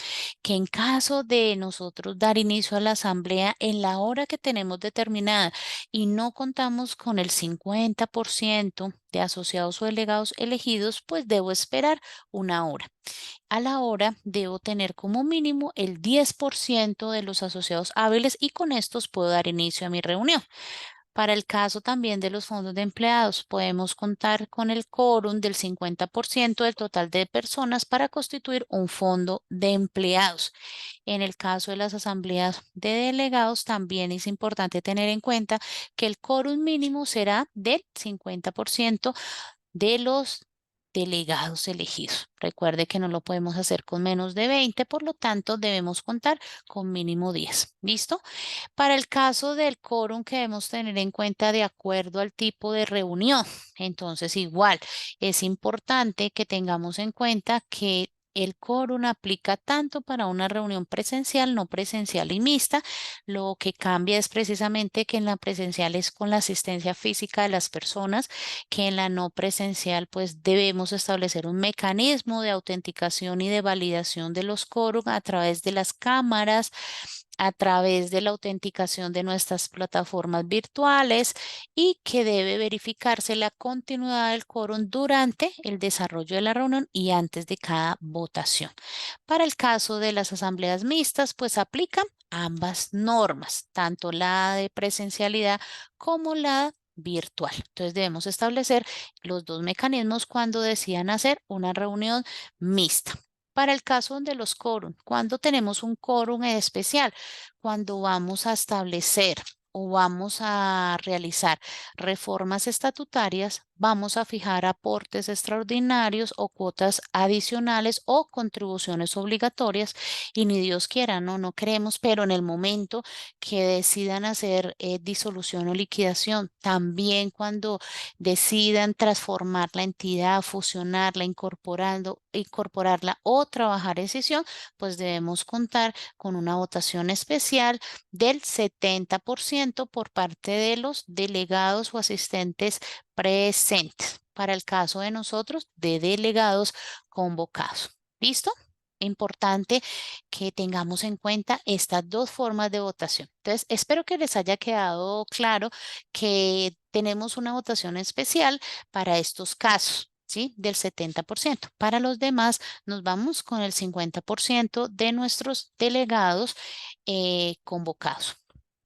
que en caso de nosotros dar inicio a la asamblea en la hora que tenemos determinada y no contamos con el 50% de asociados o delegados elegidos, pues debo esperar una hora. A la hora debo tener como mínimo el 10% de los asociados hábiles y con estos puedo dar inicio a mi reunión. Para el caso también de los fondos de empleados, podemos contar con el quórum del 50% del total de personas para constituir un fondo de empleados. En el caso de las asambleas de delegados, también es importante tener en cuenta que el quórum mínimo será del 50% de los delegados elegidos. Recuerde que no lo podemos hacer con menos de 20, por lo tanto debemos contar con mínimo 10. ¿Listo? Para el caso del quórum que debemos tener en cuenta de acuerdo al tipo de reunión, entonces igual es importante que tengamos en cuenta que el quórum aplica tanto para una reunión presencial, no presencial y mixta. Lo que cambia es precisamente que en la presencial es con la asistencia física de las personas, que en la no presencial pues debemos establecer un mecanismo de autenticación y de validación de los quórum a través de las cámaras, a través de la autenticación de nuestras plataformas virtuales, y que debe verificarse la continuidad del quórum durante el desarrollo de la reunión y antes de cada votación. Para el caso de las asambleas mixtas, pues aplican ambas normas, tanto la de presencialidad como la virtual. Entonces debemos establecer los dos mecanismos cuando decidan hacer una reunión mixta. Para el caso de los quórum, cuando tenemos un quórum especial, cuando vamos a establecer o vamos a realizar reformas estatutarias, vamos a fijar aportes extraordinarios o cuotas adicionales o contribuciones obligatorias, y ni Dios quiera, no queremos, pero en el momento que decidan hacer disolución o liquidación, también cuando decidan transformar la entidad, fusionarla, incorporarla o trabajar en sesión, pues debemos contar con una votación especial del 70% por parte de los delegados o asistentes presentes. Para el caso de nosotros, de delegados convocados. ¿Listo? importante que tengamos en cuenta estas dos formas de votación. Entonces, espero que les haya quedado claro que tenemos una votación especial para estos casos, ¿sí? Del 70%. Para los demás, nos vamos con el 50% de nuestros delegados convocados.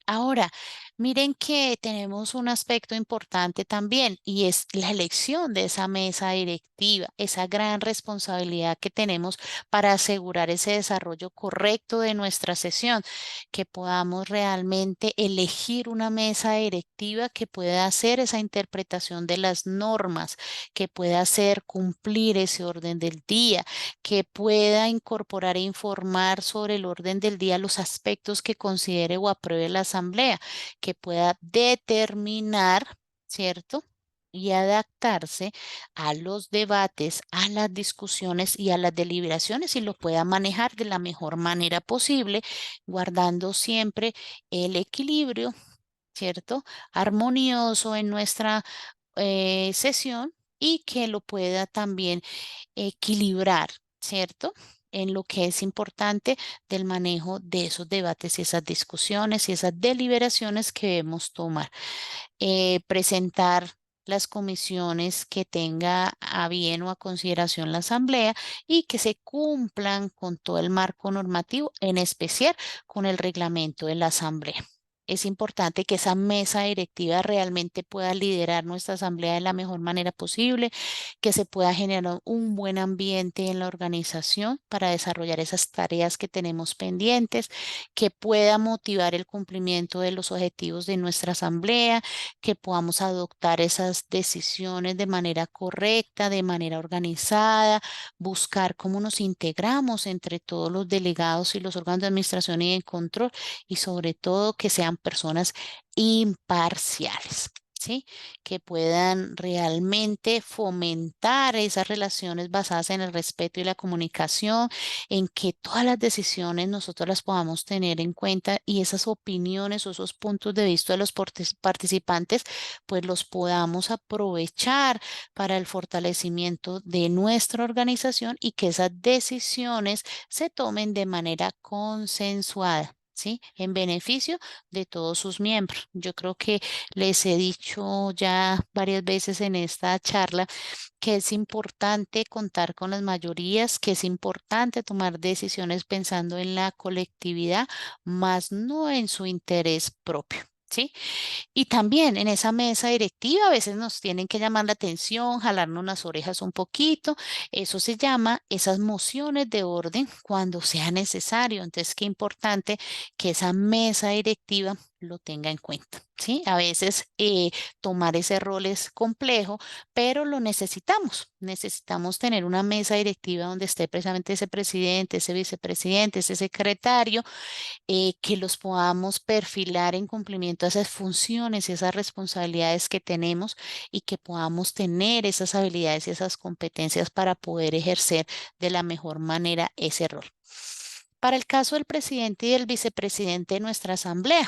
Ahora, miren que tenemos un aspecto importante también y es la elección de esa mesa directiva, esa gran responsabilidad que tenemos para asegurar ese desarrollo correcto de nuestra sesión, que podamos realmente elegir una mesa directiva que pueda hacer esa interpretación de las normas, que pueda hacer cumplir ese orden del día, que pueda incorporar e informar sobre el orden del día los aspectos que considere o apruebe la Asamblea, que pueda determinar, ¿cierto? Y adaptarse a los debates, a las discusiones y a las deliberaciones y lo pueda manejar de la mejor manera posible, guardando siempre el equilibrio, ¿cierto? Armonioso en nuestra sesión y que lo pueda también equilibrar, ¿cierto? En lo que es importante del manejo de esos debates y esas discusiones y esas deliberaciones que debemos tomar. Presentar las comisiones que tenga a bien o a consideración la Asamblea y que se cumplan con todo el marco normativo, en especial con el reglamento de la Asamblea. Es importante que esa mesa directiva realmente pueda liderar nuestra asamblea de la mejor manera posible, que se pueda generar un buen ambiente en la organización para desarrollar esas tareas que tenemos pendientes, que pueda motivar el cumplimiento de los objetivos de nuestra asamblea, que podamos adoptar esas decisiones de manera correcta, de manera organizada, buscar cómo nos integramos entre todos los delegados y los órganos de administración y de control y sobre todo que sean personas imparciales. ¿Sí? Que puedan realmente fomentar esas relaciones basadas en el respeto y la comunicación, en que todas las decisiones nosotros las podamos tener en cuenta y esas opiniones o esos puntos de vista de los participantes, pues los podamos aprovechar para el fortalecimiento de nuestra organización y que esas decisiones se tomen de manera consensuada. ¿Sí? En beneficio de todos sus miembros. Yo creo que les he dicho ya varias veces en esta charla que es importante contar con las mayorías, que es importante tomar decisiones pensando en la colectividad, más no en su interés propio. ¿Sí? Y también en esa mesa directiva a veces nos tienen que llamar la atención, jalarnos las orejas un poquito. Eso se llama esas mociones de orden cuando sea necesario. Entonces, qué importante que esa mesa directiva lo tenga en cuenta. ¿Sí? A veces tomar ese rol es complejo, pero lo necesitamos. Necesitamos tener una mesa directiva donde esté precisamente ese presidente, ese vicepresidente, ese secretario que los podamos perfilar en cumplimiento a esas funciones y esas responsabilidades que tenemos y que podamos tener esas habilidades y esas competencias para poder ejercer de la mejor manera ese rol. Para el caso del presidente y del vicepresidente de nuestra asamblea,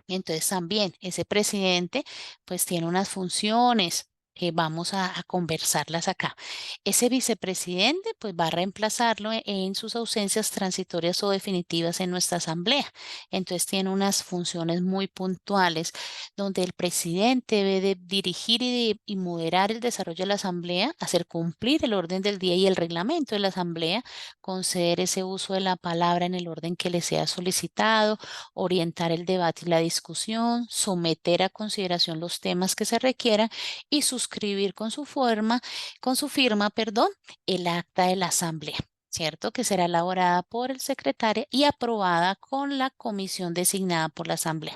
entonces también ese presidente pues tiene unas funciones que vamos a conversarlas acá. Ese vicepresidente pues va a reemplazarlo en sus ausencias transitorias o definitivas en nuestra asamblea. Entonces tiene unas funciones muy puntuales donde el presidente debe de dirigir y moderar el desarrollo de la asamblea, hacer cumplir el orden del día y el reglamento de la asamblea, conceder ese uso de la palabra en el orden que le sea solicitado, orientar el debate y la discusión, someter a consideración los temas que se requieran y suscribir con su firma, perdón, el acta de la asamblea. ¿Cierto? Que será elaborada por el secretario y aprobada con la comisión designada por la asamblea.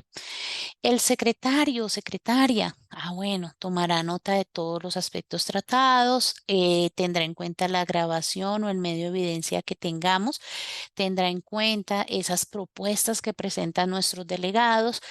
El secretario o secretaria, bueno, tomará nota de todos los aspectos tratados, tendrá en cuenta la grabación o el medio de evidencia que tengamos, tendrá en cuenta esas propuestas que presentan nuestros delegados,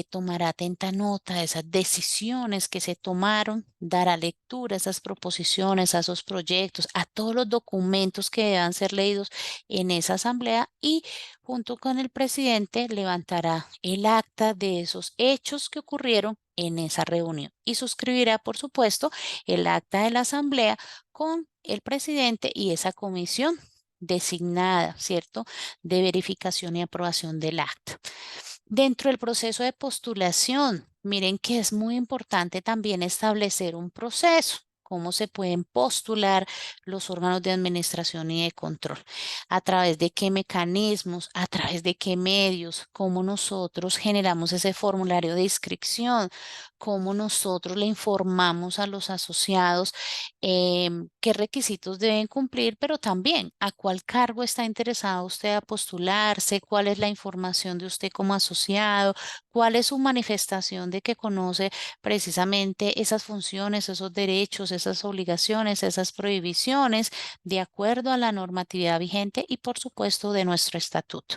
tomará atenta nota de esas decisiones que se tomaron, dará lectura a esas proposiciones, a esos proyectos, a todos los documentos que deban ser leídos en esa asamblea y junto con el presidente levantará el acta de esos hechos que ocurrieron en esa reunión y suscribirá, por supuesto, el acta de la asamblea con el presidente y esa comisión designada, ¿cierto?, de verificación y aprobación del acta. Dentro del proceso de postulación, miren que es muy importante también establecer un proceso. Cómo se pueden postular los órganos de administración y de control, a través de qué mecanismos, a través de qué medios, cómo nosotros generamos ese formulario de inscripción, cómo nosotros le informamos a los asociados qué requisitos deben cumplir, pero también a cuál cargo está interesado usted a postularse, cuál es la información de usted como asociado, cuál es su manifestación de que conoce precisamente esas funciones, esos derechos, esas obligaciones, esas prohibiciones, de acuerdo a la normatividad vigente y por supuesto de nuestro estatuto.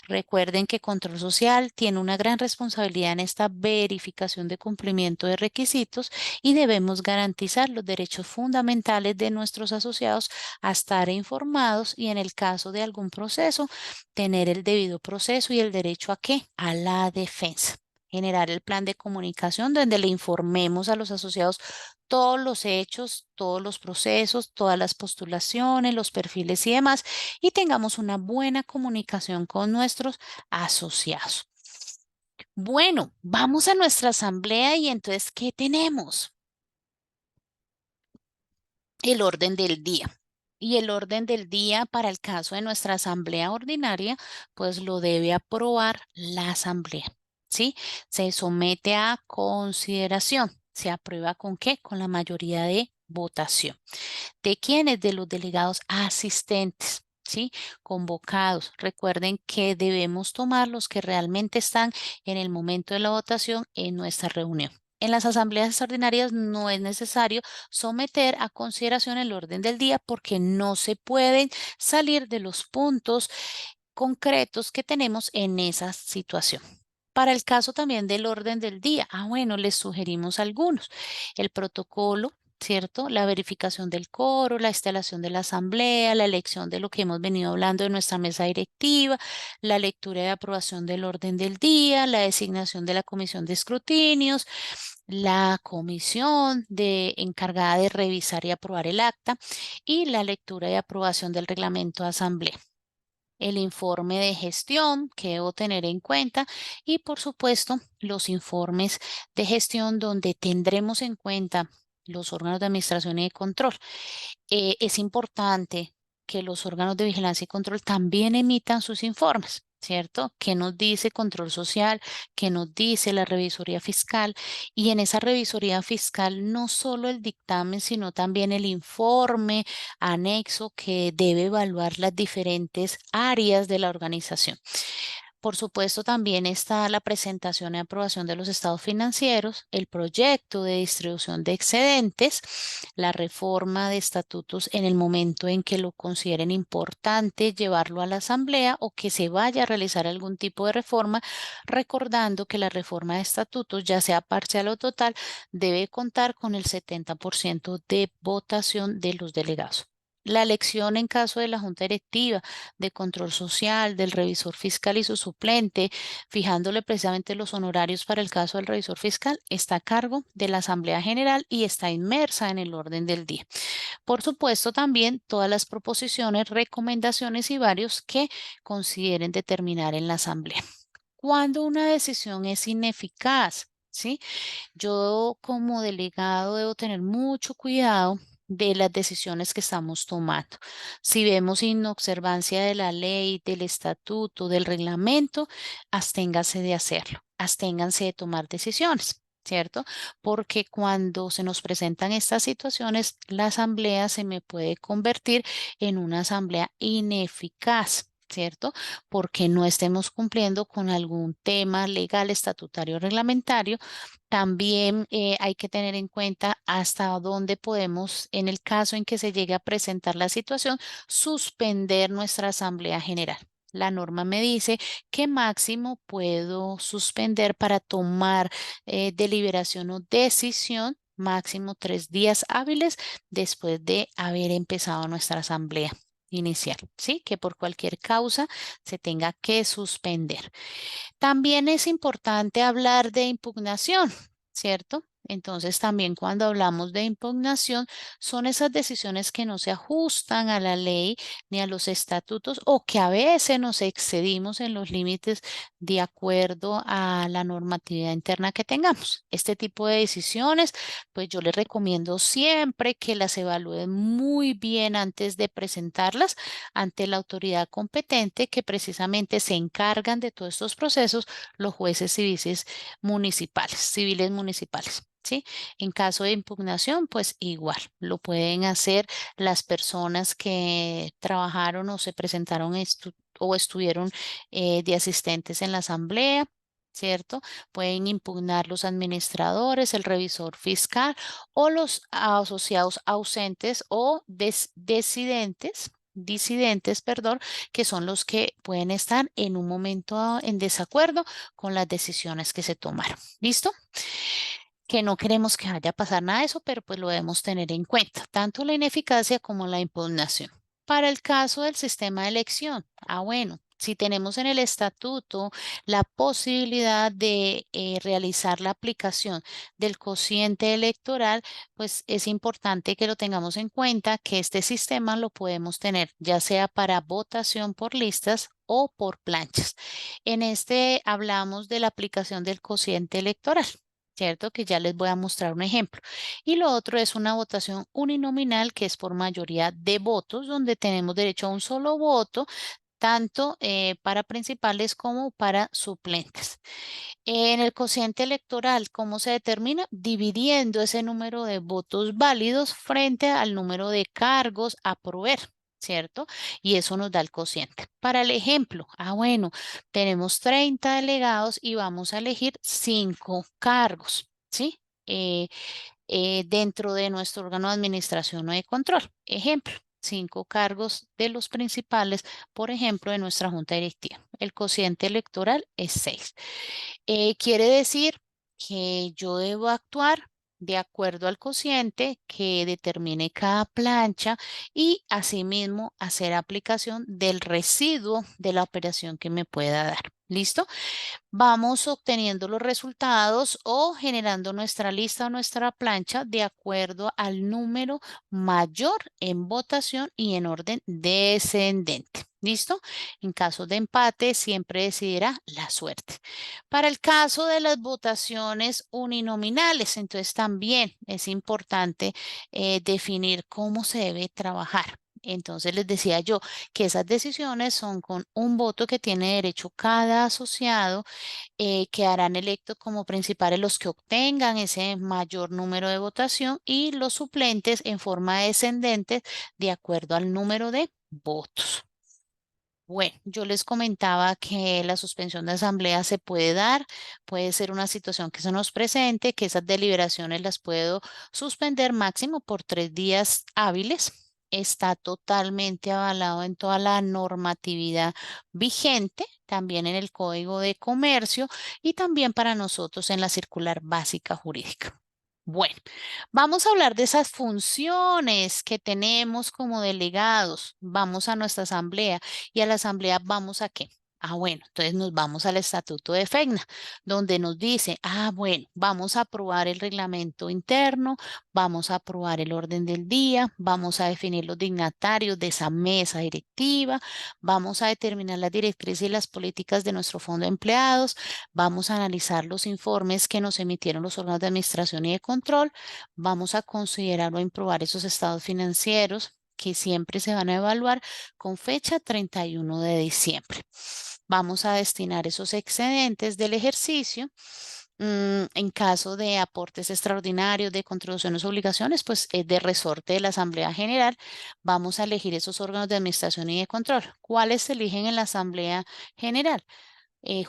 Recuerden que Control Social tiene una gran responsabilidad en esta verificación de cumplimiento de requisitos y debemos garantizar los derechos fundamentales de nuestros asociados a estar informados y en el caso de algún proceso, tener el debido proceso y el derecho a qué? A la defensa. Generar el plan de comunicación donde le informemos a los asociados todos los hechos, todos los procesos, todas las postulaciones, los perfiles y demás, y tengamos una buena comunicación con nuestros asociados. Bueno, vamos a nuestra asamblea y entonces, ¿qué tenemos? El orden del día. Y el orden del día para el caso de nuestra asamblea ordinaria, pues lo debe aprobar la asamblea, ¿sí? Se somete a consideración. ¿Se aprueba con qué? Con la mayoría de votación. ¿De quiénes? De los delegados asistentes, ¿sí? Convocados. Recuerden que debemos tomar los que realmente están en el momento de la votación en nuestra reunión. En las asambleas extraordinarias no es necesario someter a consideración el orden del día porque no se pueden salir de los puntos concretos que tenemos en esa situación. Para el caso también del orden del día, bueno, les sugerimos algunos. El protocolo, ¿cierto? La verificación del coro, la instalación de la asamblea, la elección de lo que hemos venido hablando de nuestra mesa directiva, la lectura y aprobación del orden del día, la designación de la comisión de escrutinios, la comisión encargada de revisar y aprobar el acta y la lectura y aprobación del reglamento de asamblea, el informe de gestión que debo tener en cuenta y por supuesto los informes de gestión donde tendremos en cuenta los órganos de administración y de control. Es importante que los órganos de vigilancia y control también emitan sus informes, ¿cierto? ¿Qué nos dice Control Social? ¿Qué nos dice la revisoría fiscal? Y en esa revisoría fiscal no solo el dictamen, sino también el informe anexo que debe evaluar las diferentes áreas de la organización. Por supuesto, también está la presentación y aprobación de los estados financieros, el proyecto de distribución de excedentes, la reforma de estatutos en el momento en que lo consideren importante llevarlo a la asamblea o que se vaya a realizar algún tipo de reforma, recordando que la reforma de estatutos, ya sea parcial o total, debe contar con el 70% de votación de los delegados. La elección en caso de la Junta Directiva, de Control Social, del revisor fiscal y su suplente, fijándole precisamente los honorarios para el caso del revisor fiscal, está a cargo de la Asamblea General y está inmersa en el orden del día. Por supuesto, también todas las proposiciones, recomendaciones y varios que consideren determinar en la Asamblea. Cuando una decisión es ineficaz, ¿sí? Yo como delegado debo tener mucho cuidado de las decisiones que estamos tomando. Si vemos inobservancia de la ley, del estatuto, del reglamento, absténgase de hacerlo, absténganse de tomar decisiones, ¿cierto? Porque cuando se nos presentan estas situaciones, la asamblea se me puede convertir en una asamblea ineficaz. ¿Cierto? Porque no estemos cumpliendo con algún tema legal, estatutario, reglamentario. También hay que tener en cuenta hasta dónde podemos, en el caso en que se llegue a presentar la situación, suspender nuestra Asamblea General. La norma me dice que máximo puedo suspender para tomar deliberación o decisión máximo 3 días hábiles después de haber empezado nuestra asamblea inicial, ¿sí? Que por cualquier causa se tenga que suspender. También es importante hablar de impugnación, ¿cierto? Entonces, también cuando hablamos de impugnación, son esas decisiones que no se ajustan a la ley ni a los estatutos o que a veces nos excedimos en los límites de acuerdo a la normatividad interna que tengamos. Este tipo de decisiones, pues yo les recomiendo siempre que las evalúen muy bien antes de presentarlas ante la autoridad competente que precisamente se encargan de todos estos procesos, los jueces civiles municipales. ¿Sí? En caso de impugnación, pues igual lo pueden hacer las personas que trabajaron o se presentaron o estuvieron de asistentes en la asamblea. ¿Cierto? Pueden impugnar los administradores, el revisor fiscal o los asociados ausentes o disidentes, perdón, que son los que pueden estar en un momento en desacuerdo con las decisiones que se tomaron. ¿Listo? Que no queremos que vaya a pasar nada de eso, pero pues lo debemos tener en cuenta, tanto la ineficacia como la impugnación. Para el caso del sistema de elección, bueno, si tenemos en el estatuto la posibilidad de realizar la aplicación del cociente electoral, pues es importante que lo tengamos en cuenta que este sistema lo podemos tener ya sea para votación por listas o por planchas. En este hablamos de la aplicación del cociente electoral. ¿Cierto? Que ya les voy a mostrar un ejemplo. Y lo otro es una votación uninominal que es por mayoría de votos, donde tenemos derecho a un solo voto, tanto para principales como para suplentes. En el cociente electoral, ¿cómo se determina? Dividiendo ese número de votos válidos frente al número de cargos a proveer, ¿cierto? Y eso nos da el cociente. Para el ejemplo, bueno, tenemos 30 delegados y vamos a elegir 5 cargos, ¿sí? Dentro de nuestro órgano de administración o de control. Ejemplo, 5 cargos de los principales, por ejemplo, de nuestra junta directiva. El cociente electoral es 6. Quiere decir que yo debo actuar de acuerdo al cociente que determine cada plancha y asimismo hacer aplicación del residuo de la operación que me pueda dar. ¿Listo? Vamos obteniendo los resultados o generando nuestra lista o nuestra plancha de acuerdo al número mayor en votación y en orden descendente. ¿Listo? En caso de empate, siempre decidirá la suerte. Para el caso de las votaciones uninominales, entonces también es importante definir cómo se debe trabajar. Entonces les decía yo que esas decisiones son con un voto que tiene derecho cada asociado, quedarán electos como principales los que obtengan ese mayor número de votación y los suplentes en forma descendente de acuerdo al número de votos. Bueno, yo les comentaba que la suspensión de asamblea se puede dar, puede ser una situación que se nos presente, que esas deliberaciones las puedo suspender máximo por 3 días hábiles. Está totalmente avalado en toda la normatividad vigente, también en el Código de Comercio y también para nosotros en la circular básica jurídica. Bueno, vamos a hablar de esas funciones que tenemos como delegados. Vamos a nuestra asamblea y a la asamblea vamos a qué. Bueno, entonces nos vamos al estatuto de FECNA, donde nos dice, bueno, vamos a aprobar el reglamento interno, vamos a aprobar el orden del día, vamos a definir los dignatarios de esa mesa directiva, vamos a determinar las directrices y las políticas de nuestro fondo de empleados, vamos a analizar los informes que nos emitieron los órganos de administración y de control, vamos a considerar o improbar esos estados financieros que siempre se van a evaluar con fecha 31 de diciembre. Vamos a destinar esos excedentes del ejercicio. En caso de aportes extraordinarios, de contribuciones o obligaciones, pues es de resorte de la Asamblea General. Vamos a elegir esos órganos de administración y de control. ¿Cuáles se eligen en la Asamblea General?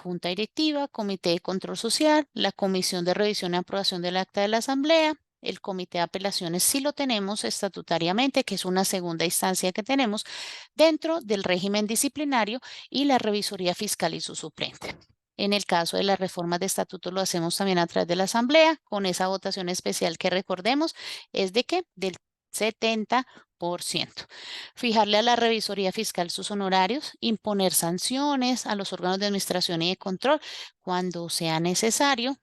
Junta directiva, comité de control social, la comisión de revisión y aprobación del acta de la asamblea, el comité de apelaciones si lo tenemos estatutariamente, que es una segunda instancia que tenemos dentro del régimen disciplinario y la revisoría fiscal y su suplente. En el caso de las reformas de estatuto lo hacemos también a través de la asamblea con esa votación especial que recordemos es de qué? Del 70%. Fijarle a la revisoría fiscal sus honorarios, imponer sanciones a los órganos de administración y de control cuando sea necesario,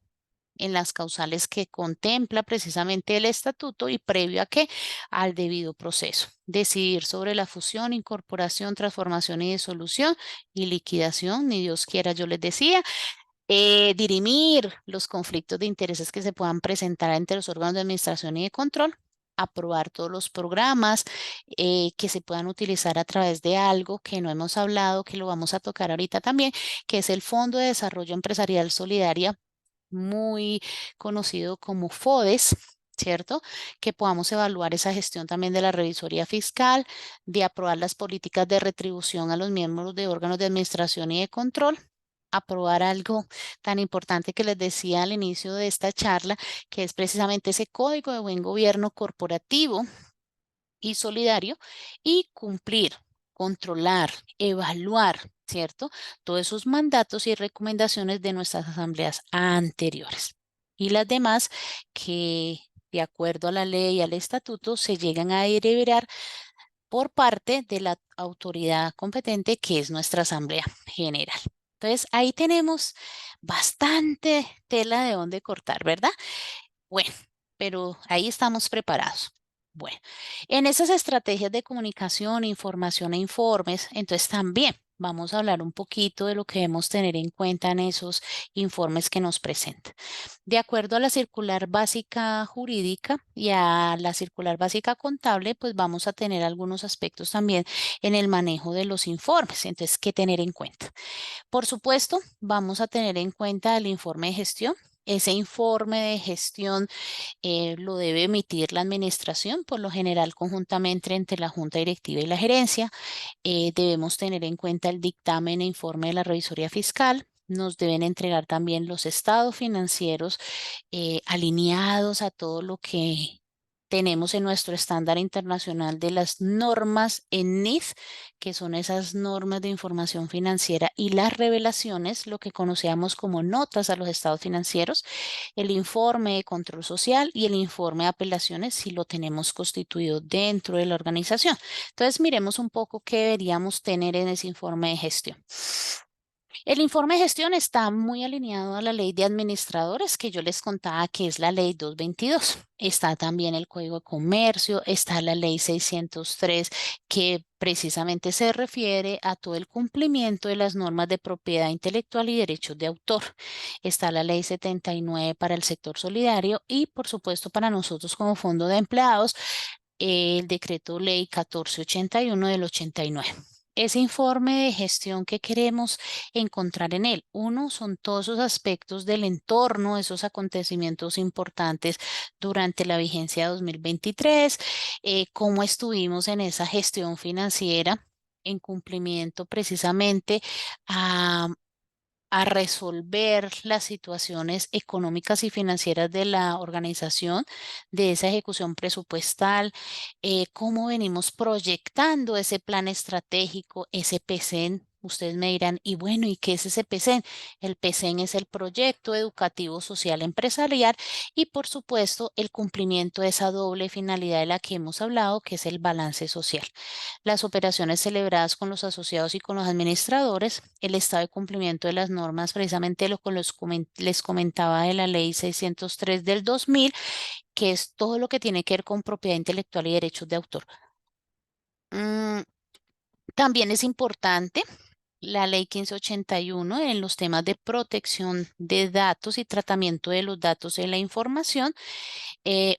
en las causales que contempla precisamente el estatuto y previo a qué, al debido proceso. Decidir sobre la fusión, incorporación, transformación y disolución y liquidación, ni Dios quiera, yo les decía, dirimir los conflictos de intereses que se puedan presentar entre los órganos de administración y de control, aprobar todos los programas que se puedan utilizar a través de algo que no hemos hablado, que lo vamos a tocar ahorita también, que es el Fondo de Desarrollo Empresarial Solidaria, muy conocido como FODES. ¿Cierto? Que podamos evaluar esa gestión también de la revisoría fiscal, de aprobar las políticas de retribución a los miembros de órganos de administración y de control, aprobar algo tan importante que les decía al inicio de esta charla, que es precisamente ese código de buen gobierno corporativo y solidario, y cumplir, controlar, evaluar, ¿cierto? Todos esos mandatos y recomendaciones de nuestras asambleas anteriores. Y las demás que, de acuerdo a la ley y al estatuto, se llegan a deliberar por parte de la autoridad competente, que es nuestra Asamblea General. Entonces, ahí tenemos bastante tela de dónde cortar, ¿verdad? Bueno, pero ahí estamos preparados. Bueno, en esas estrategias de comunicación, información e informes, entonces también vamos a hablar un poquito de lo que debemos tener en cuenta en esos informes que nos presentan. De acuerdo a la circular básica jurídica y a la circular básica contable, pues vamos a tener algunos aspectos también en el manejo de los informes. Entonces, ¿qué tener en cuenta? Por supuesto, vamos a tener en cuenta el informe de gestión. Ese informe de gestión lo debe emitir la administración, por lo general conjuntamente entre la junta directiva y la gerencia. Debemos tener en cuenta el dictamen e informe de la revisoría fiscal. Nos deben entregar también los estados financieros alineados a todo lo que tenemos en nuestro estándar internacional de las normas en NIF, que son esas normas de información financiera, y las revelaciones, lo que conocíamos como notas a los estados financieros, el informe de control social y el informe de apelaciones si lo tenemos constituido dentro de la organización. Entonces, miremos un poco qué deberíamos tener en ese informe de gestión. El informe de gestión está muy alineado a la ley de administradores que yo les contaba, que es la ley 222. Está también el Código de Comercio, está la ley 603, que precisamente se refiere a todo el cumplimiento de las normas de propiedad intelectual y derechos de autor. Está la ley 79 para el sector solidario y, por supuesto, para nosotros como fondo de empleados, el decreto ley 1481 del 89. Ese informe de gestión que queremos encontrar en él. Uno, son todos esos aspectos del entorno, esos acontecimientos importantes durante la vigencia 2023, cómo estuvimos en esa gestión financiera en cumplimiento precisamente a resolver las situaciones económicas y financieras de la organización, de esa ejecución presupuestal, cómo venimos proyectando ese plan estratégico, ese PCN. Ustedes me dirán, y bueno, ¿y qué es ese PCN? El PCN es el Proyecto Educativo Social Empresarial y, por supuesto, el cumplimiento de esa doble finalidad de la que hemos hablado, que es el balance social, las operaciones celebradas con los asociados y con los administradores, el estado de cumplimiento de las normas, precisamente lo que les comentaba de la ley 603 del 2000, que es todo lo que tiene que ver con propiedad intelectual y derechos de autor. Mm, También es importante la ley 1581 en los temas de protección de datos y tratamiento de los datos en la información,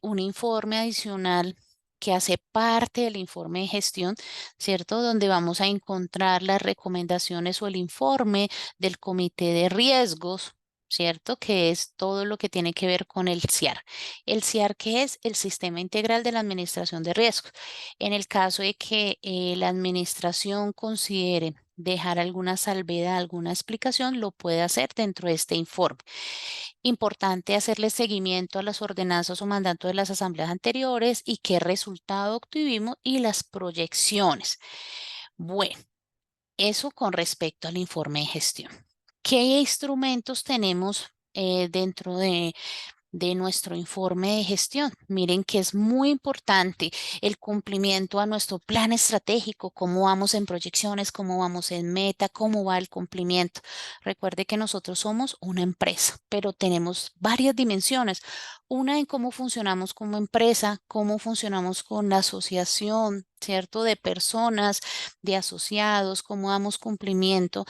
un informe adicional que hace parte del informe de gestión, ¿cierto? Donde vamos a encontrar las recomendaciones o el informe del comité de riesgos, ¿cierto? Que es todo lo que tiene que ver con el CIAR. El CIAR, que es el Sistema Integral de la Administración de Riesgos. En el caso de que la administración considere dejar alguna salvedad, alguna explicación, lo puede hacer dentro de este informe. Importante hacerle seguimiento a las ordenanzas o mandatos de las asambleas anteriores y qué resultado obtuvimos y las proyecciones. Bueno, eso con respecto al informe de gestión. ¿Qué instrumentos tenemos dentro de de nuestro informe de gestión. Miren que es muy importante el cumplimiento a nuestro plan estratégico, cómo vamos en proyecciones, cómo vamos en meta, cómo va el cumplimiento. Recuerde que nosotros somos una empresa, pero tenemos varias dimensiones. Una en cómo funcionamos como empresa, cómo funcionamos con la asociación, ¿cierto? De personas, de asociados, cómo damos cumplimiento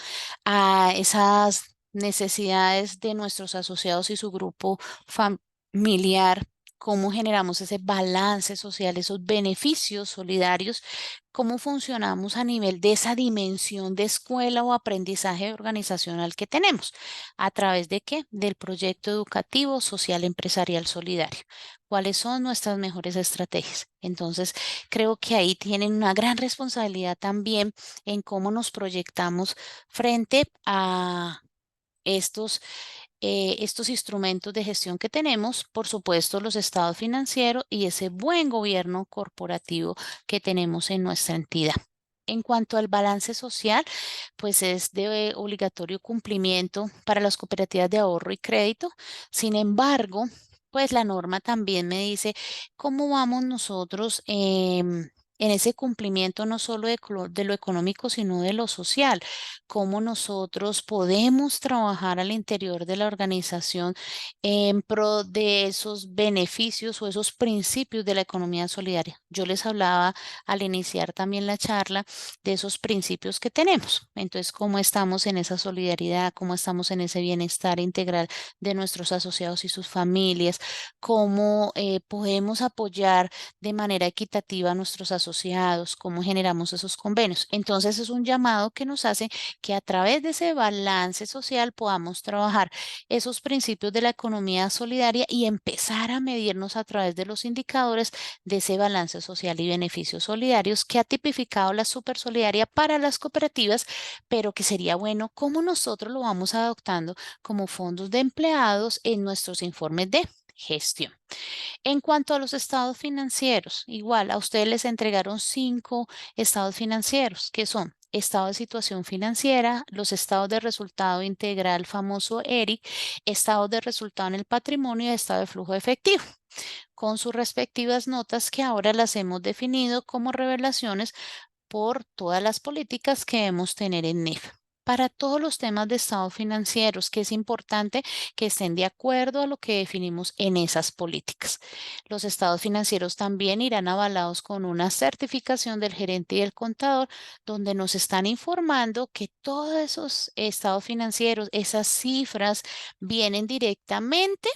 a esas necesidades de nuestros asociados y su grupo familiar, cómo generamos ese balance social, esos beneficios solidarios, cómo funcionamos a nivel de esa dimensión de escuela o aprendizaje organizacional que tenemos. ¿A través de qué? Del proyecto educativo social empresarial solidario. ¿Cuáles son nuestras mejores estrategias? Entonces, creo que ahí tienen una gran responsabilidad también en cómo nos proyectamos frente a estos instrumentos de gestión que tenemos, por supuesto, los estados financieros y ese buen gobierno corporativo que tenemos en nuestra entidad. En cuanto al balance social, pues es de obligatorio cumplimiento para las cooperativas de ahorro y crédito. Sin embargo, pues la norma también me dice cómo vamos nosotros en ese cumplimiento no solo de lo económico, sino de lo social, cómo nosotros podemos trabajar al interior de la organización en pro de esos beneficios o esos principios de la economía solidaria. Yo les hablaba al iniciar también la charla de esos principios que tenemos. Entonces, cómo estamos en esa solidaridad, cómo estamos en ese bienestar integral de nuestros asociados y sus familias, cómo podemos apoyar de manera equitativa a nuestros asociados, cómo generamos esos convenios. Entonces, es un llamado que nos hace que a través de ese balance social podamos trabajar esos principios de la economía solidaria y empezar a medirnos a través de los indicadores de ese balance social y beneficios solidarios que ha tipificado la Supersolidaria para las cooperativas, pero que sería bueno cómo nosotros lo vamos adoptando como fondos de empleados en nuestros informes de gestión. En cuanto a los estados financieros, igual a ustedes les entregaron 5 estados financieros, que son estado de situación financiera, los estados de resultado integral famoso ERIC, estado de resultado en el patrimonio y estado de flujo efectivo, con sus respectivas notas que ahora las hemos definido como revelaciones por todas las políticas que debemos tener en NIF. Para todos los temas de estados financieros, que es importante que estén de acuerdo a lo que definimos en esas políticas. Los estados financieros también irán avalados con una certificación del gerente y del contador, donde nos están informando que todos esos estados financieros, esas cifras, vienen directamente,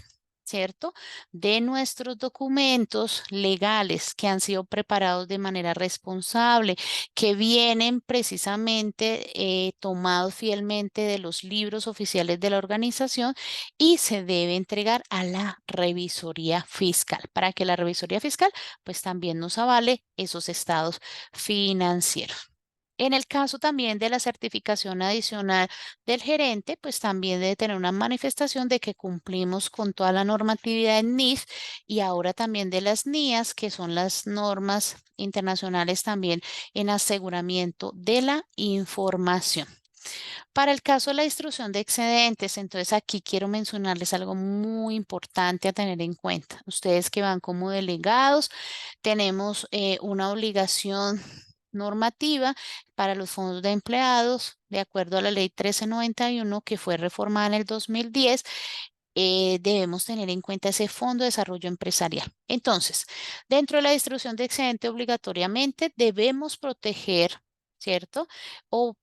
¿cierto? De nuestros documentos legales que han sido preparados de manera responsable, que vienen precisamente tomados fielmente de los libros oficiales de la organización y se debe entregar a la revisoría fiscal para que la revisoría fiscal pues también nos avale esos estados financieros. En el caso también de la certificación adicional del gerente, pues también debe tener una manifestación de que cumplimos con toda la normatividad en NIF y ahora también de las NIAS, que son las normas internacionales también en aseguramiento de la información. Para el caso de la instrucción de excedentes, entonces aquí quiero mencionarles algo muy importante a tener en cuenta. Ustedes que van como delegados, tenemos una obligación normativa para los fondos de empleados, de acuerdo a la ley 1391 que fue reformada en el 2010, debemos tener en cuenta ese fondo de desarrollo empresarial. Entonces, dentro de la distribución de excedente, obligatoriamente debemos proteger, ¿cierto? O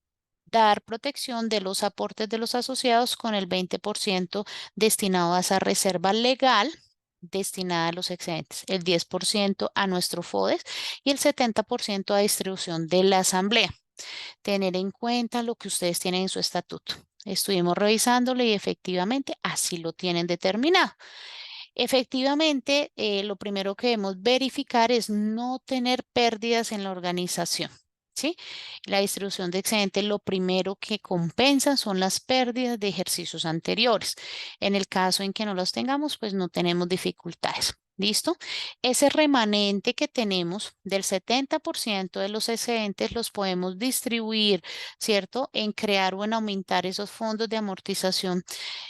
dar protección de los aportes de los asociados con el 20% destinado a esa reserva legal destinada a los excedentes, el 10% a nuestro FODES y el 70% a distribución de la asamblea. Tener en cuenta lo que ustedes tienen en su estatuto. Estuvimos revisándolo y efectivamente así lo tienen determinado. Efectivamente, lo primero que debemos verificar es no tener pérdidas en la organización. ¿Sí? La distribución de excedente, lo primero que compensa son las pérdidas de ejercicios anteriores. En el caso en que no las tengamos, pues no tenemos dificultades. ¿Listo? Ese remanente que tenemos del 70% de los excedentes los podemos distribuir, ¿cierto? En crear o en aumentar esos fondos de amortización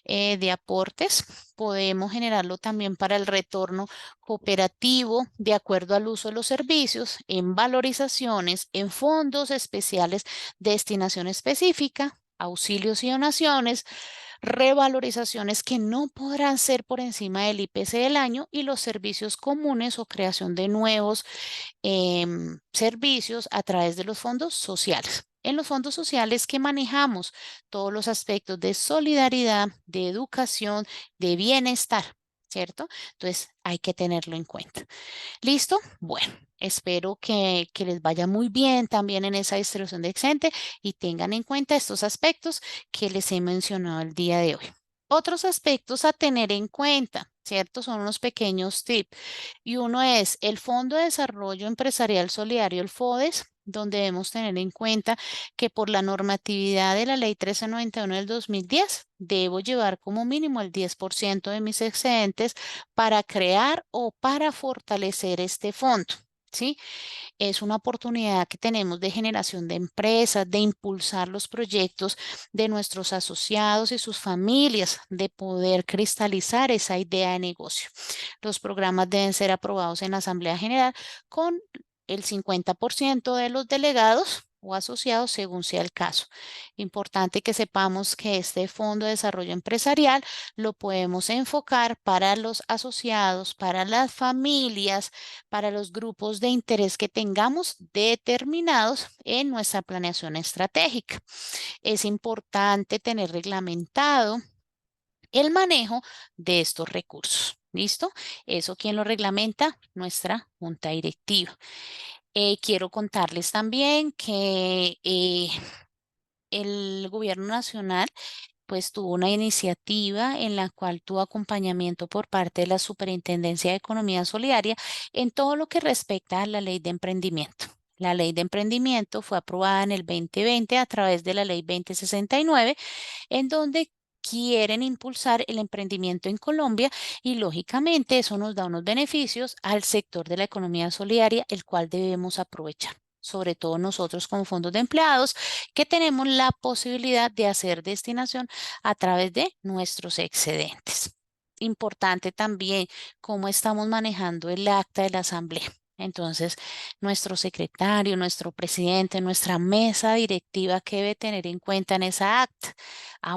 de aportes. Podemos generarlo también para el retorno cooperativo de acuerdo al uso de los servicios, en valorizaciones, en fondos especiales de destinación específica, auxilios y donaciones, revalorizaciones que no podrán ser por encima del IPC del año y los servicios comunes o creación de nuevos servicios a través de los fondos sociales. En los fondos sociales que manejamos todos los aspectos de solidaridad, de educación, de bienestar, ¿cierto? Entonces hay que tenerlo en cuenta. ¿Listo? Bueno, espero que les vaya muy bien también en esa distribución de excedente y tengan en cuenta estos aspectos que les he mencionado el día de hoy. Otros aspectos a tener en cuenta, ¿cierto? Son unos pequeños tips. Y uno es el Fondo de Desarrollo Empresarial Solidario, el FODES, donde debemos tener en cuenta que por la normatividad de la Ley 1391 del 2010, debo llevar como mínimo el 10% de mis excedentes para crear o para fortalecer este fondo. ¿Sí? Es una oportunidad que tenemos de generación de empresas, de impulsar los proyectos de nuestros asociados y sus familias, de poder cristalizar esa idea de negocio. Los programas deben ser aprobados en la Asamblea General con el 50% de los delegados o asociados según sea el caso. Importante que sepamos que este Fondo de Desarrollo Empresarial lo podemos enfocar para los asociados, para las familias, para los grupos de interés que tengamos determinados en nuestra planeación estratégica. Es importante tener reglamentado el manejo de estos recursos. ¿Listo? Eso, ¿quién lo reglamenta? Nuestra junta directiva. Quiero contarles también que el gobierno nacional pues tuvo una iniciativa en la cual tuvo acompañamiento por parte de la Superintendencia de Economía Solidaria en todo lo que respecta a la ley de emprendimiento. La ley de emprendimiento fue aprobada en el 2020 a través de la ley 2069, en donde quieren impulsar el emprendimiento en Colombia y lógicamente eso nos da unos beneficios al sector de la economía solidaria, el cual debemos aprovechar, sobre todo nosotros como fondos de empleados, que tenemos la posibilidad de hacer destinación a través de nuestros excedentes. Importante también cómo estamos manejando el acta de la asamblea. Entonces, nuestro secretario, nuestro presidente, nuestra mesa directiva, ¿qué debe tener en cuenta en esa acta?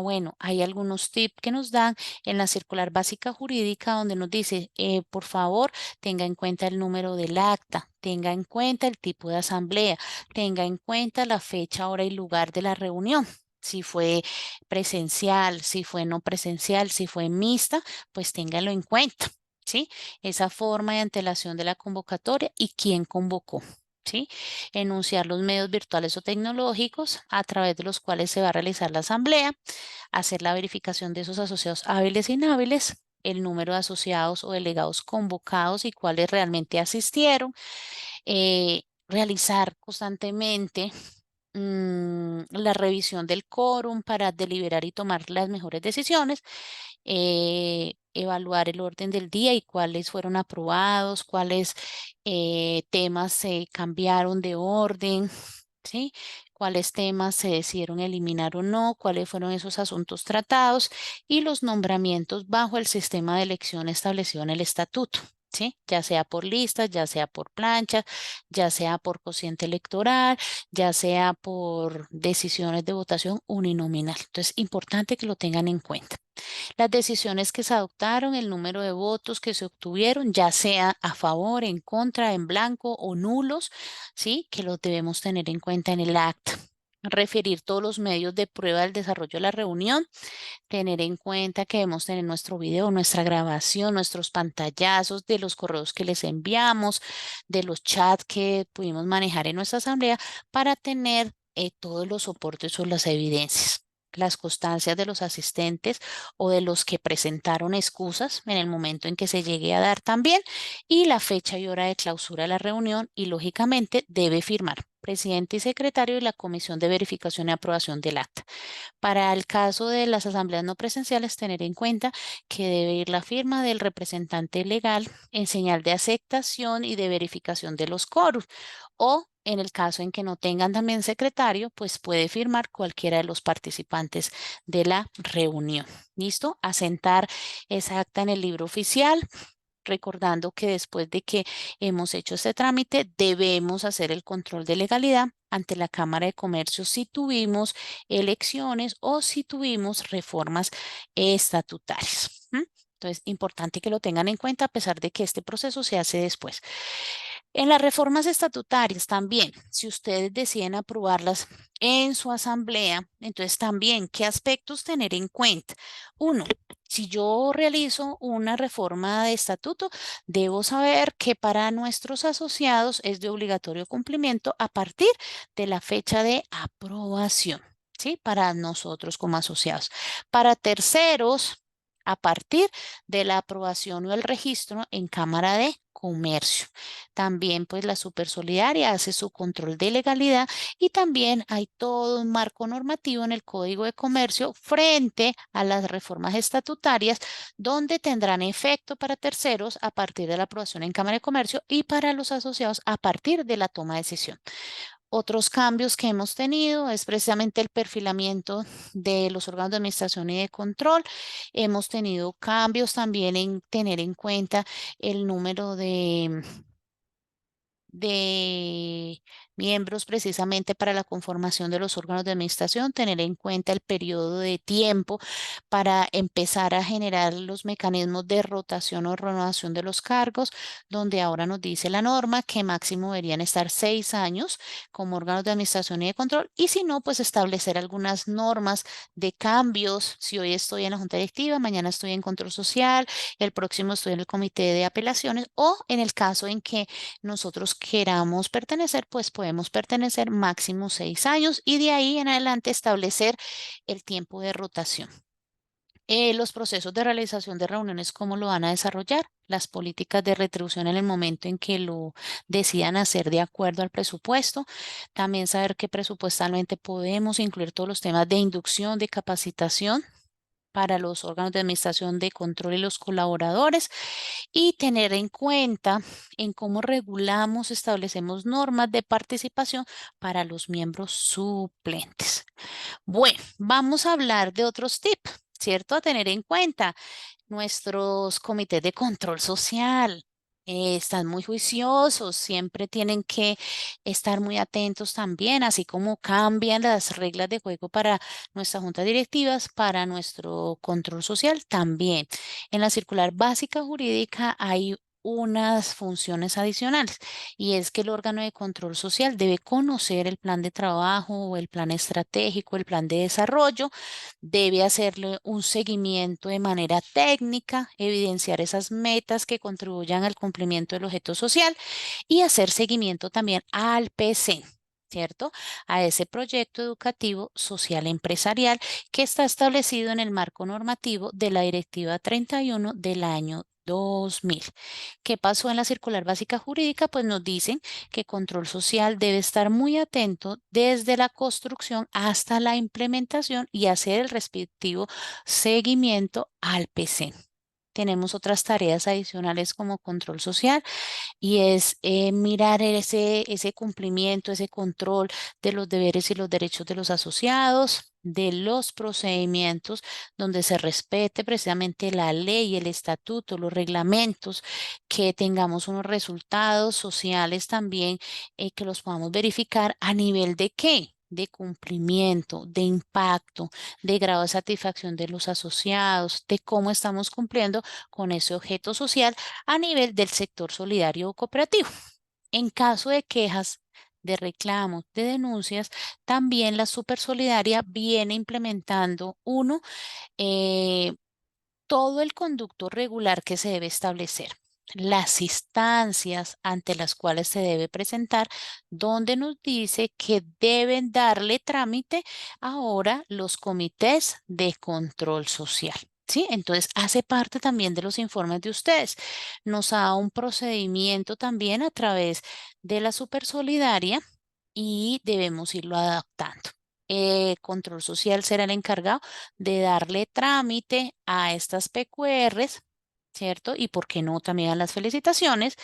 Bueno, hay algunos tips que nos dan en la circular básica jurídica donde nos dice, por favor, tenga en cuenta el número del acta, tenga en cuenta el tipo de asamblea, tenga en cuenta la fecha, hora y lugar de la reunión. Si fue presencial, si fue no presencial, si fue mixta, pues téngalo en cuenta, ¿sí? Esa forma de antelación de la convocatoria y quién convocó, ¿sí? Enunciar los medios virtuales o tecnológicos a través de los cuales se va a realizar la asamblea, hacer la verificación de esos asociados hábiles e inhábiles, el número de asociados o delegados convocados y cuáles realmente asistieron, realizar constantemente la revisión del quórum para deliberar y tomar las mejores decisiones, evaluar el orden del día y cuáles fueron aprobados, cuáles temas se cambiaron de orden, ¿sí? Cuáles temas se decidieron eliminar o no, cuáles fueron esos asuntos tratados y los nombramientos bajo el sistema de elección establecido en el estatuto. ¿Sí? Ya sea por listas, ya sea por planchas, ya sea por cociente electoral, ya sea por decisiones de votación uninominal. Entonces, importante que lo tengan en cuenta. Las decisiones que se adoptaron, el número de votos que se obtuvieron, ya sea a favor, en contra, en blanco o nulos, ¿sí? Que los debemos tener en cuenta en el acta. Referir todos los medios de prueba del desarrollo de la reunión, tener en cuenta que debemos tener nuestro video, nuestra grabación, nuestros pantallazos de los correos que les enviamos, de los chats que pudimos manejar en nuestra asamblea para tener todos los soportes o las evidencias, las constancias de los asistentes o de los que presentaron excusas en el momento en que se llegue a dar también y la fecha y hora de clausura de la reunión y lógicamente debe firmar presidente y secretario de la Comisión de Verificación y Aprobación del Acta. Para el caso de las asambleas no presenciales, tener en cuenta que debe ir la firma del representante legal en señal de aceptación y de verificación de los quórums. O en el caso en que no tengan también secretario, pues puede firmar cualquiera de los participantes de la reunión. ¿Listo? Asentar esa acta en el libro oficial, recordando que después de que hemos hecho este trámite, debemos hacer el control de legalidad ante la Cámara de Comercio si tuvimos elecciones o si tuvimos reformas estatutarias. ¿M? Entonces, importante que lo tengan en cuenta a pesar de que este proceso se hace después. En las reformas estatutarias también, si ustedes deciden aprobarlas en su asamblea, entonces también, ¿qué aspectos tener en cuenta? Uno, si yo realizo una reforma de estatuto, debo saber que para nuestros asociados es de obligatorio cumplimiento a partir de la fecha de aprobación, ¿sí? Para nosotros como asociados. Para terceros, a partir de la aprobación o el registro en Cámara de Comercio. También pues la Supersolidaria hace su control de legalidad y también hay todo un marco normativo en el Código de Comercio frente a las reformas estatutarias donde tendrán efecto para terceros a partir de la aprobación en Cámara de Comercio y para los asociados a partir de la toma de decisión. Otros cambios que hemos tenido es precisamente el perfilamiento de los órganos de administración y de control. Hemos tenido cambios también en tener en cuenta el número de miembros precisamente para la conformación de los órganos de administración, tener en cuenta el periodo de tiempo para empezar a generar los mecanismos de rotación o renovación de los cargos, donde ahora nos dice la norma que máximo deberían estar 6 años como órganos de administración y de control, y si no, pues establecer algunas normas de cambios. Si hoy estoy en la Junta Directiva, mañana estoy en Control Social, el próximo estoy en el Comité de Apelaciones, o en el caso en que nosotros queramos pertenecer, pues podemos pertenecer máximo 6 años y de ahí en adelante establecer el tiempo de rotación. Los procesos de realización de reuniones, ¿cómo lo van a desarrollar? Las políticas de retribución en el momento en que lo decidan hacer de acuerdo al presupuesto. También saber que presupuestalmente podemos incluir todos los temas de inducción, de capacitación para los órganos de administración de control y los colaboradores y tener en cuenta en cómo regulamos, establecemos normas de participación para los miembros suplentes. Bueno, vamos a hablar de otros tips, ¿cierto? A tener en cuenta. Nuestros comités de control social están muy juiciosos, siempre tienen que estar muy atentos también, así como cambian las reglas de juego para nuestras juntas directivas, para nuestro control social también. En la circular básica jurídica hay unas funciones adicionales y es que el órgano de control social debe conocer el plan de trabajo o el plan estratégico, el plan de desarrollo, debe hacerle un seguimiento de manera técnica, evidenciar esas metas que contribuyan al cumplimiento del objeto social y hacer seguimiento también al PC. ¿Cierto? A ese proyecto educativo social empresarial que está establecido en el marco normativo de la Directiva 31 del año 2000. ¿Qué pasó en la circular básica jurídica? Pues nos dicen que control social debe estar muy atento desde la construcción hasta la implementación y hacer el respectivo seguimiento al PC. Tenemos otras tareas adicionales como control social y es mirar ese cumplimiento, ese control de los deberes y los derechos de los asociados, de los procedimientos donde se respete precisamente la ley, el estatuto, los reglamentos, que tengamos unos resultados sociales también que los podamos verificar a nivel de qué. De cumplimiento, de impacto, de grado de satisfacción de los asociados, de cómo estamos cumpliendo con ese objeto social a nivel del sector solidario o cooperativo. En caso de quejas, de reclamos, de denuncias, también la Supersolidaria viene implementando eh, todo el conducto regular que se debe establecer, las instancias ante las cuales se debe presentar, donde nos dice que deben darle trámite ahora los comités de control social. ¿Sí? Entonces, hace parte también de los informes de ustedes. Nos da un procedimiento también a través de la Supersolidaria y debemos irlo adaptando. Control Social será el encargado de darle trámite a estas PQRs, ¿cierto? Y por qué no también a las felicitaciones,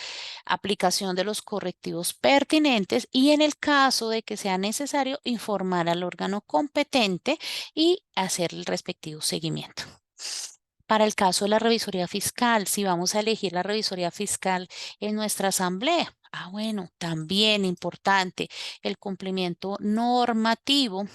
aplicación de los correctivos pertinentes y en el caso de que sea necesario informar al órgano competente y hacer el respectivo seguimiento. Para el caso de la revisoría fiscal, si vamos a elegir la revisoría fiscal en nuestra asamblea, bueno, también importante el cumplimiento normativo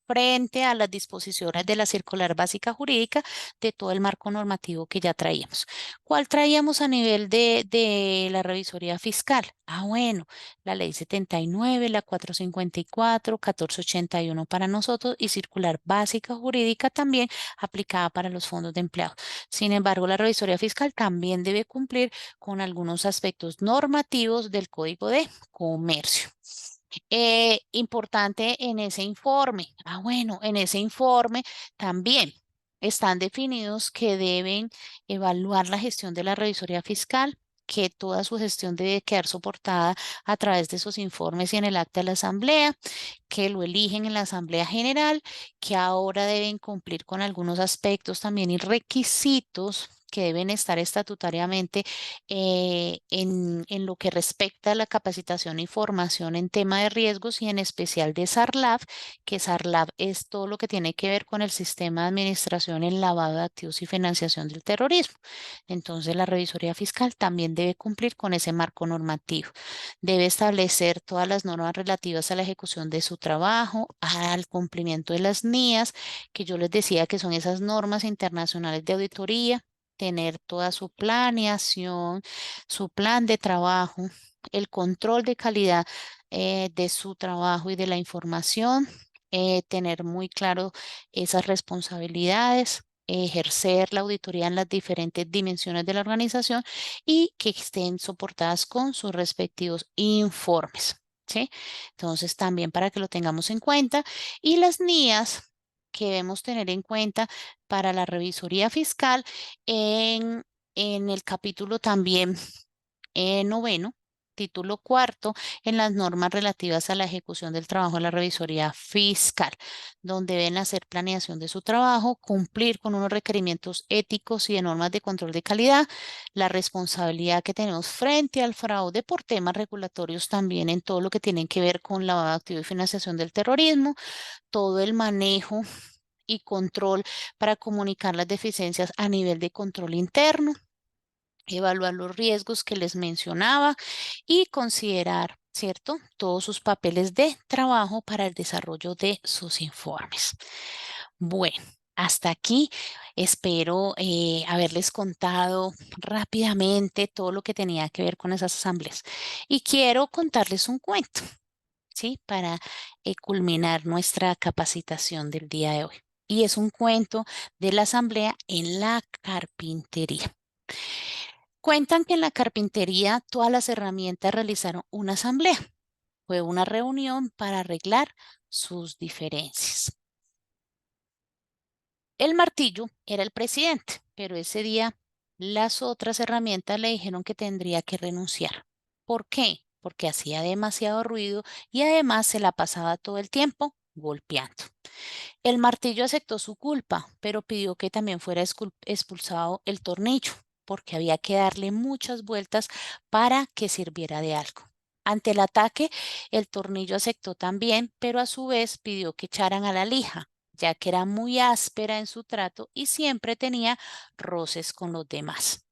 frente a las disposiciones de la circular básica jurídica de todo el marco normativo que ya traíamos. ¿Cuál traíamos a nivel de la revisoría fiscal? Bueno, la ley 79, la 454, 1481 para nosotros y circular básica jurídica también aplicada para los fondos de empleados. Sin embargo, la revisoría fiscal también debe cumplir con algunos aspectos normativos del Código de Comercio. Importante en ese informe. Bueno, en ese informe también están definidos que deben evaluar la gestión de la revisoría fiscal, que toda su gestión debe quedar soportada a través de esos informes y en el acta de la asamblea, que lo eligen en la asamblea general, que ahora deben cumplir con algunos aspectos también y requisitos que deben estar estatutariamente en lo que respecta a la capacitación y formación en tema de riesgos y en especial de SARLAF, que SARLAF es todo lo que tiene que ver con el sistema de administración en lavado de activos y financiación del terrorismo. Entonces, la revisoría fiscal también debe cumplir con ese marco normativo. Debe establecer todas las normas relativas a la ejecución de su trabajo, al cumplimiento de las NIAs, que yo les decía que son esas normas internacionales de auditoría, tener toda su planeación, su plan de trabajo, el control de calidad de su trabajo y de la información, tener muy claro esas responsabilidades, ejercer la auditoría en las diferentes dimensiones de la organización y que estén soportadas con sus respectivos informes. ¿Sí? Entonces, también para que lo tengamos en cuenta. Y las NIAs que debemos tener en cuenta para la revisoría fiscal en, en el capítulo también noveno, título cuarto, en las normas relativas a la ejecución del trabajo de la revisoría fiscal, donde deben hacer planeación de su trabajo, cumplir con unos requerimientos éticos y de normas de control de calidad, la responsabilidad que tenemos frente al fraude por temas regulatorios también en todo lo que tiene que ver con lavado de activos y financiación del terrorismo, todo el manejo y control para comunicar las deficiencias a nivel de control interno, evaluar los riesgos que les mencionaba y considerar, ¿cierto?, todos sus papeles de trabajo para el desarrollo de sus informes. Bueno, hasta aquí espero haberles contado rápidamente todo lo que tenía que ver con esas asambleas. Y quiero contarles un cuento, ¿sí? Para culminar nuestra capacitación del día de hoy. Y es un cuento de la asamblea en la carpintería. Cuentan que en la carpintería todas las herramientas realizaron una asamblea. Fue una reunión para arreglar sus diferencias. El martillo era el presidente, pero ese día las otras herramientas le dijeron que tendría que renunciar. ¿Por qué? Porque hacía demasiado ruido y además se la pasaba todo el tiempo golpeando. El martillo aceptó su culpa, pero pidió que también fuera expulsado el tornillo, porque había que darle muchas vueltas para que sirviera de algo. Ante el ataque, el tornillo aceptó también, pero a su vez pidió que echaran a la lija, ya que era muy áspera en su trato y siempre tenía roces con los demás.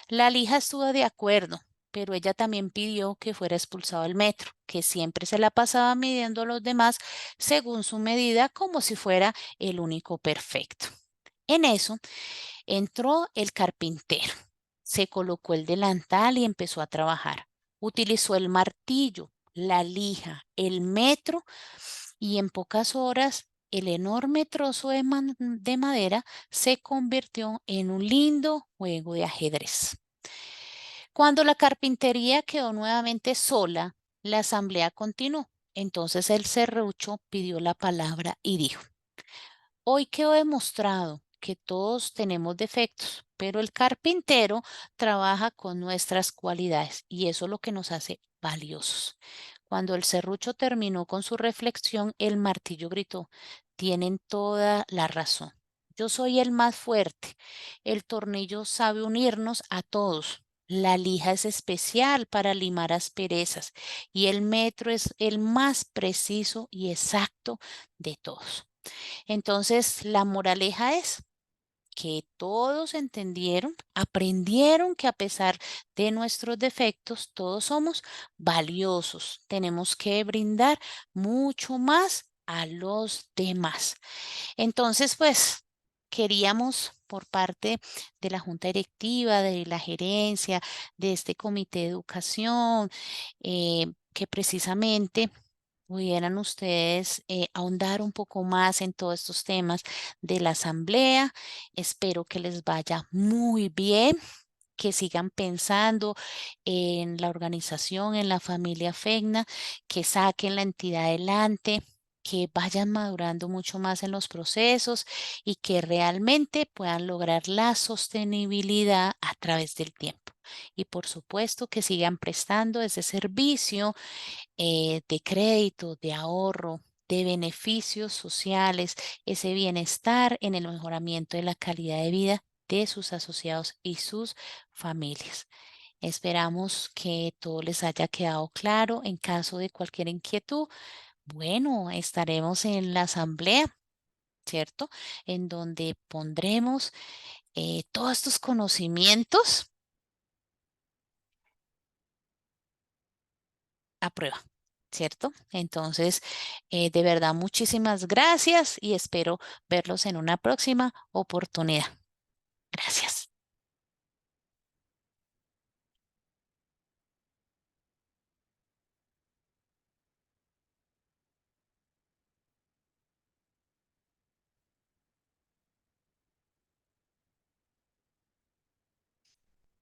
La lija estuvo de acuerdo, pero ella también pidió que fuera expulsado el metro, que siempre se la pasaba midiendo a los demás según su medida como si fuera el único perfecto. En eso entró el carpintero, se colocó el delantal y empezó a trabajar. Utilizó el martillo, la lija, el metro y en pocas horas el enorme trozo de madera se convirtió en un lindo juego de ajedrez. Cuando la carpintería quedó nuevamente sola, la asamblea continuó. Entonces el serrucho pidió la palabra y dijo: Hoy quedó demostrado que todos tenemos defectos, pero el carpintero trabaja con nuestras cualidades y eso es lo que nos hace valiosos. Cuando el serrucho terminó con su reflexión, el martillo gritó: tienen toda la razón. Yo soy el más fuerte. El tornillo sabe unirnos a todos. La lija es especial para limar asperezas y el metro es el más preciso y exacto de todos. Entonces, la moraleja es que todos entendieron, aprendieron que a pesar de nuestros defectos, todos somos valiosos. Tenemos que brindar mucho más a los demás. Entonces, pues, queríamos por parte de la junta directiva, de la gerencia, de este comité de educación, que precisamente pudieran ustedes ahondar un poco más en todos estos temas de la asamblea. Espero que les vaya muy bien, que sigan pensando en la organización, en la familia FECNA, que saquen la entidad adelante, que vayan madurando mucho más en los procesos y que realmente puedan lograr la sostenibilidad a través del tiempo. Y por supuesto que sigan prestando ese servicio de crédito, de ahorro, de beneficios sociales, ese bienestar en el mejoramiento de la calidad de vida de sus asociados y sus familias. Esperamos que todo les haya quedado claro. En caso de cualquier inquietud, bueno, estaremos en la asamblea, ¿cierto? En donde pondremos todos estos conocimientos a prueba, ¿cierto? Entonces, de verdad, muchísimas gracias y espero verlos en una próxima oportunidad. Gracias.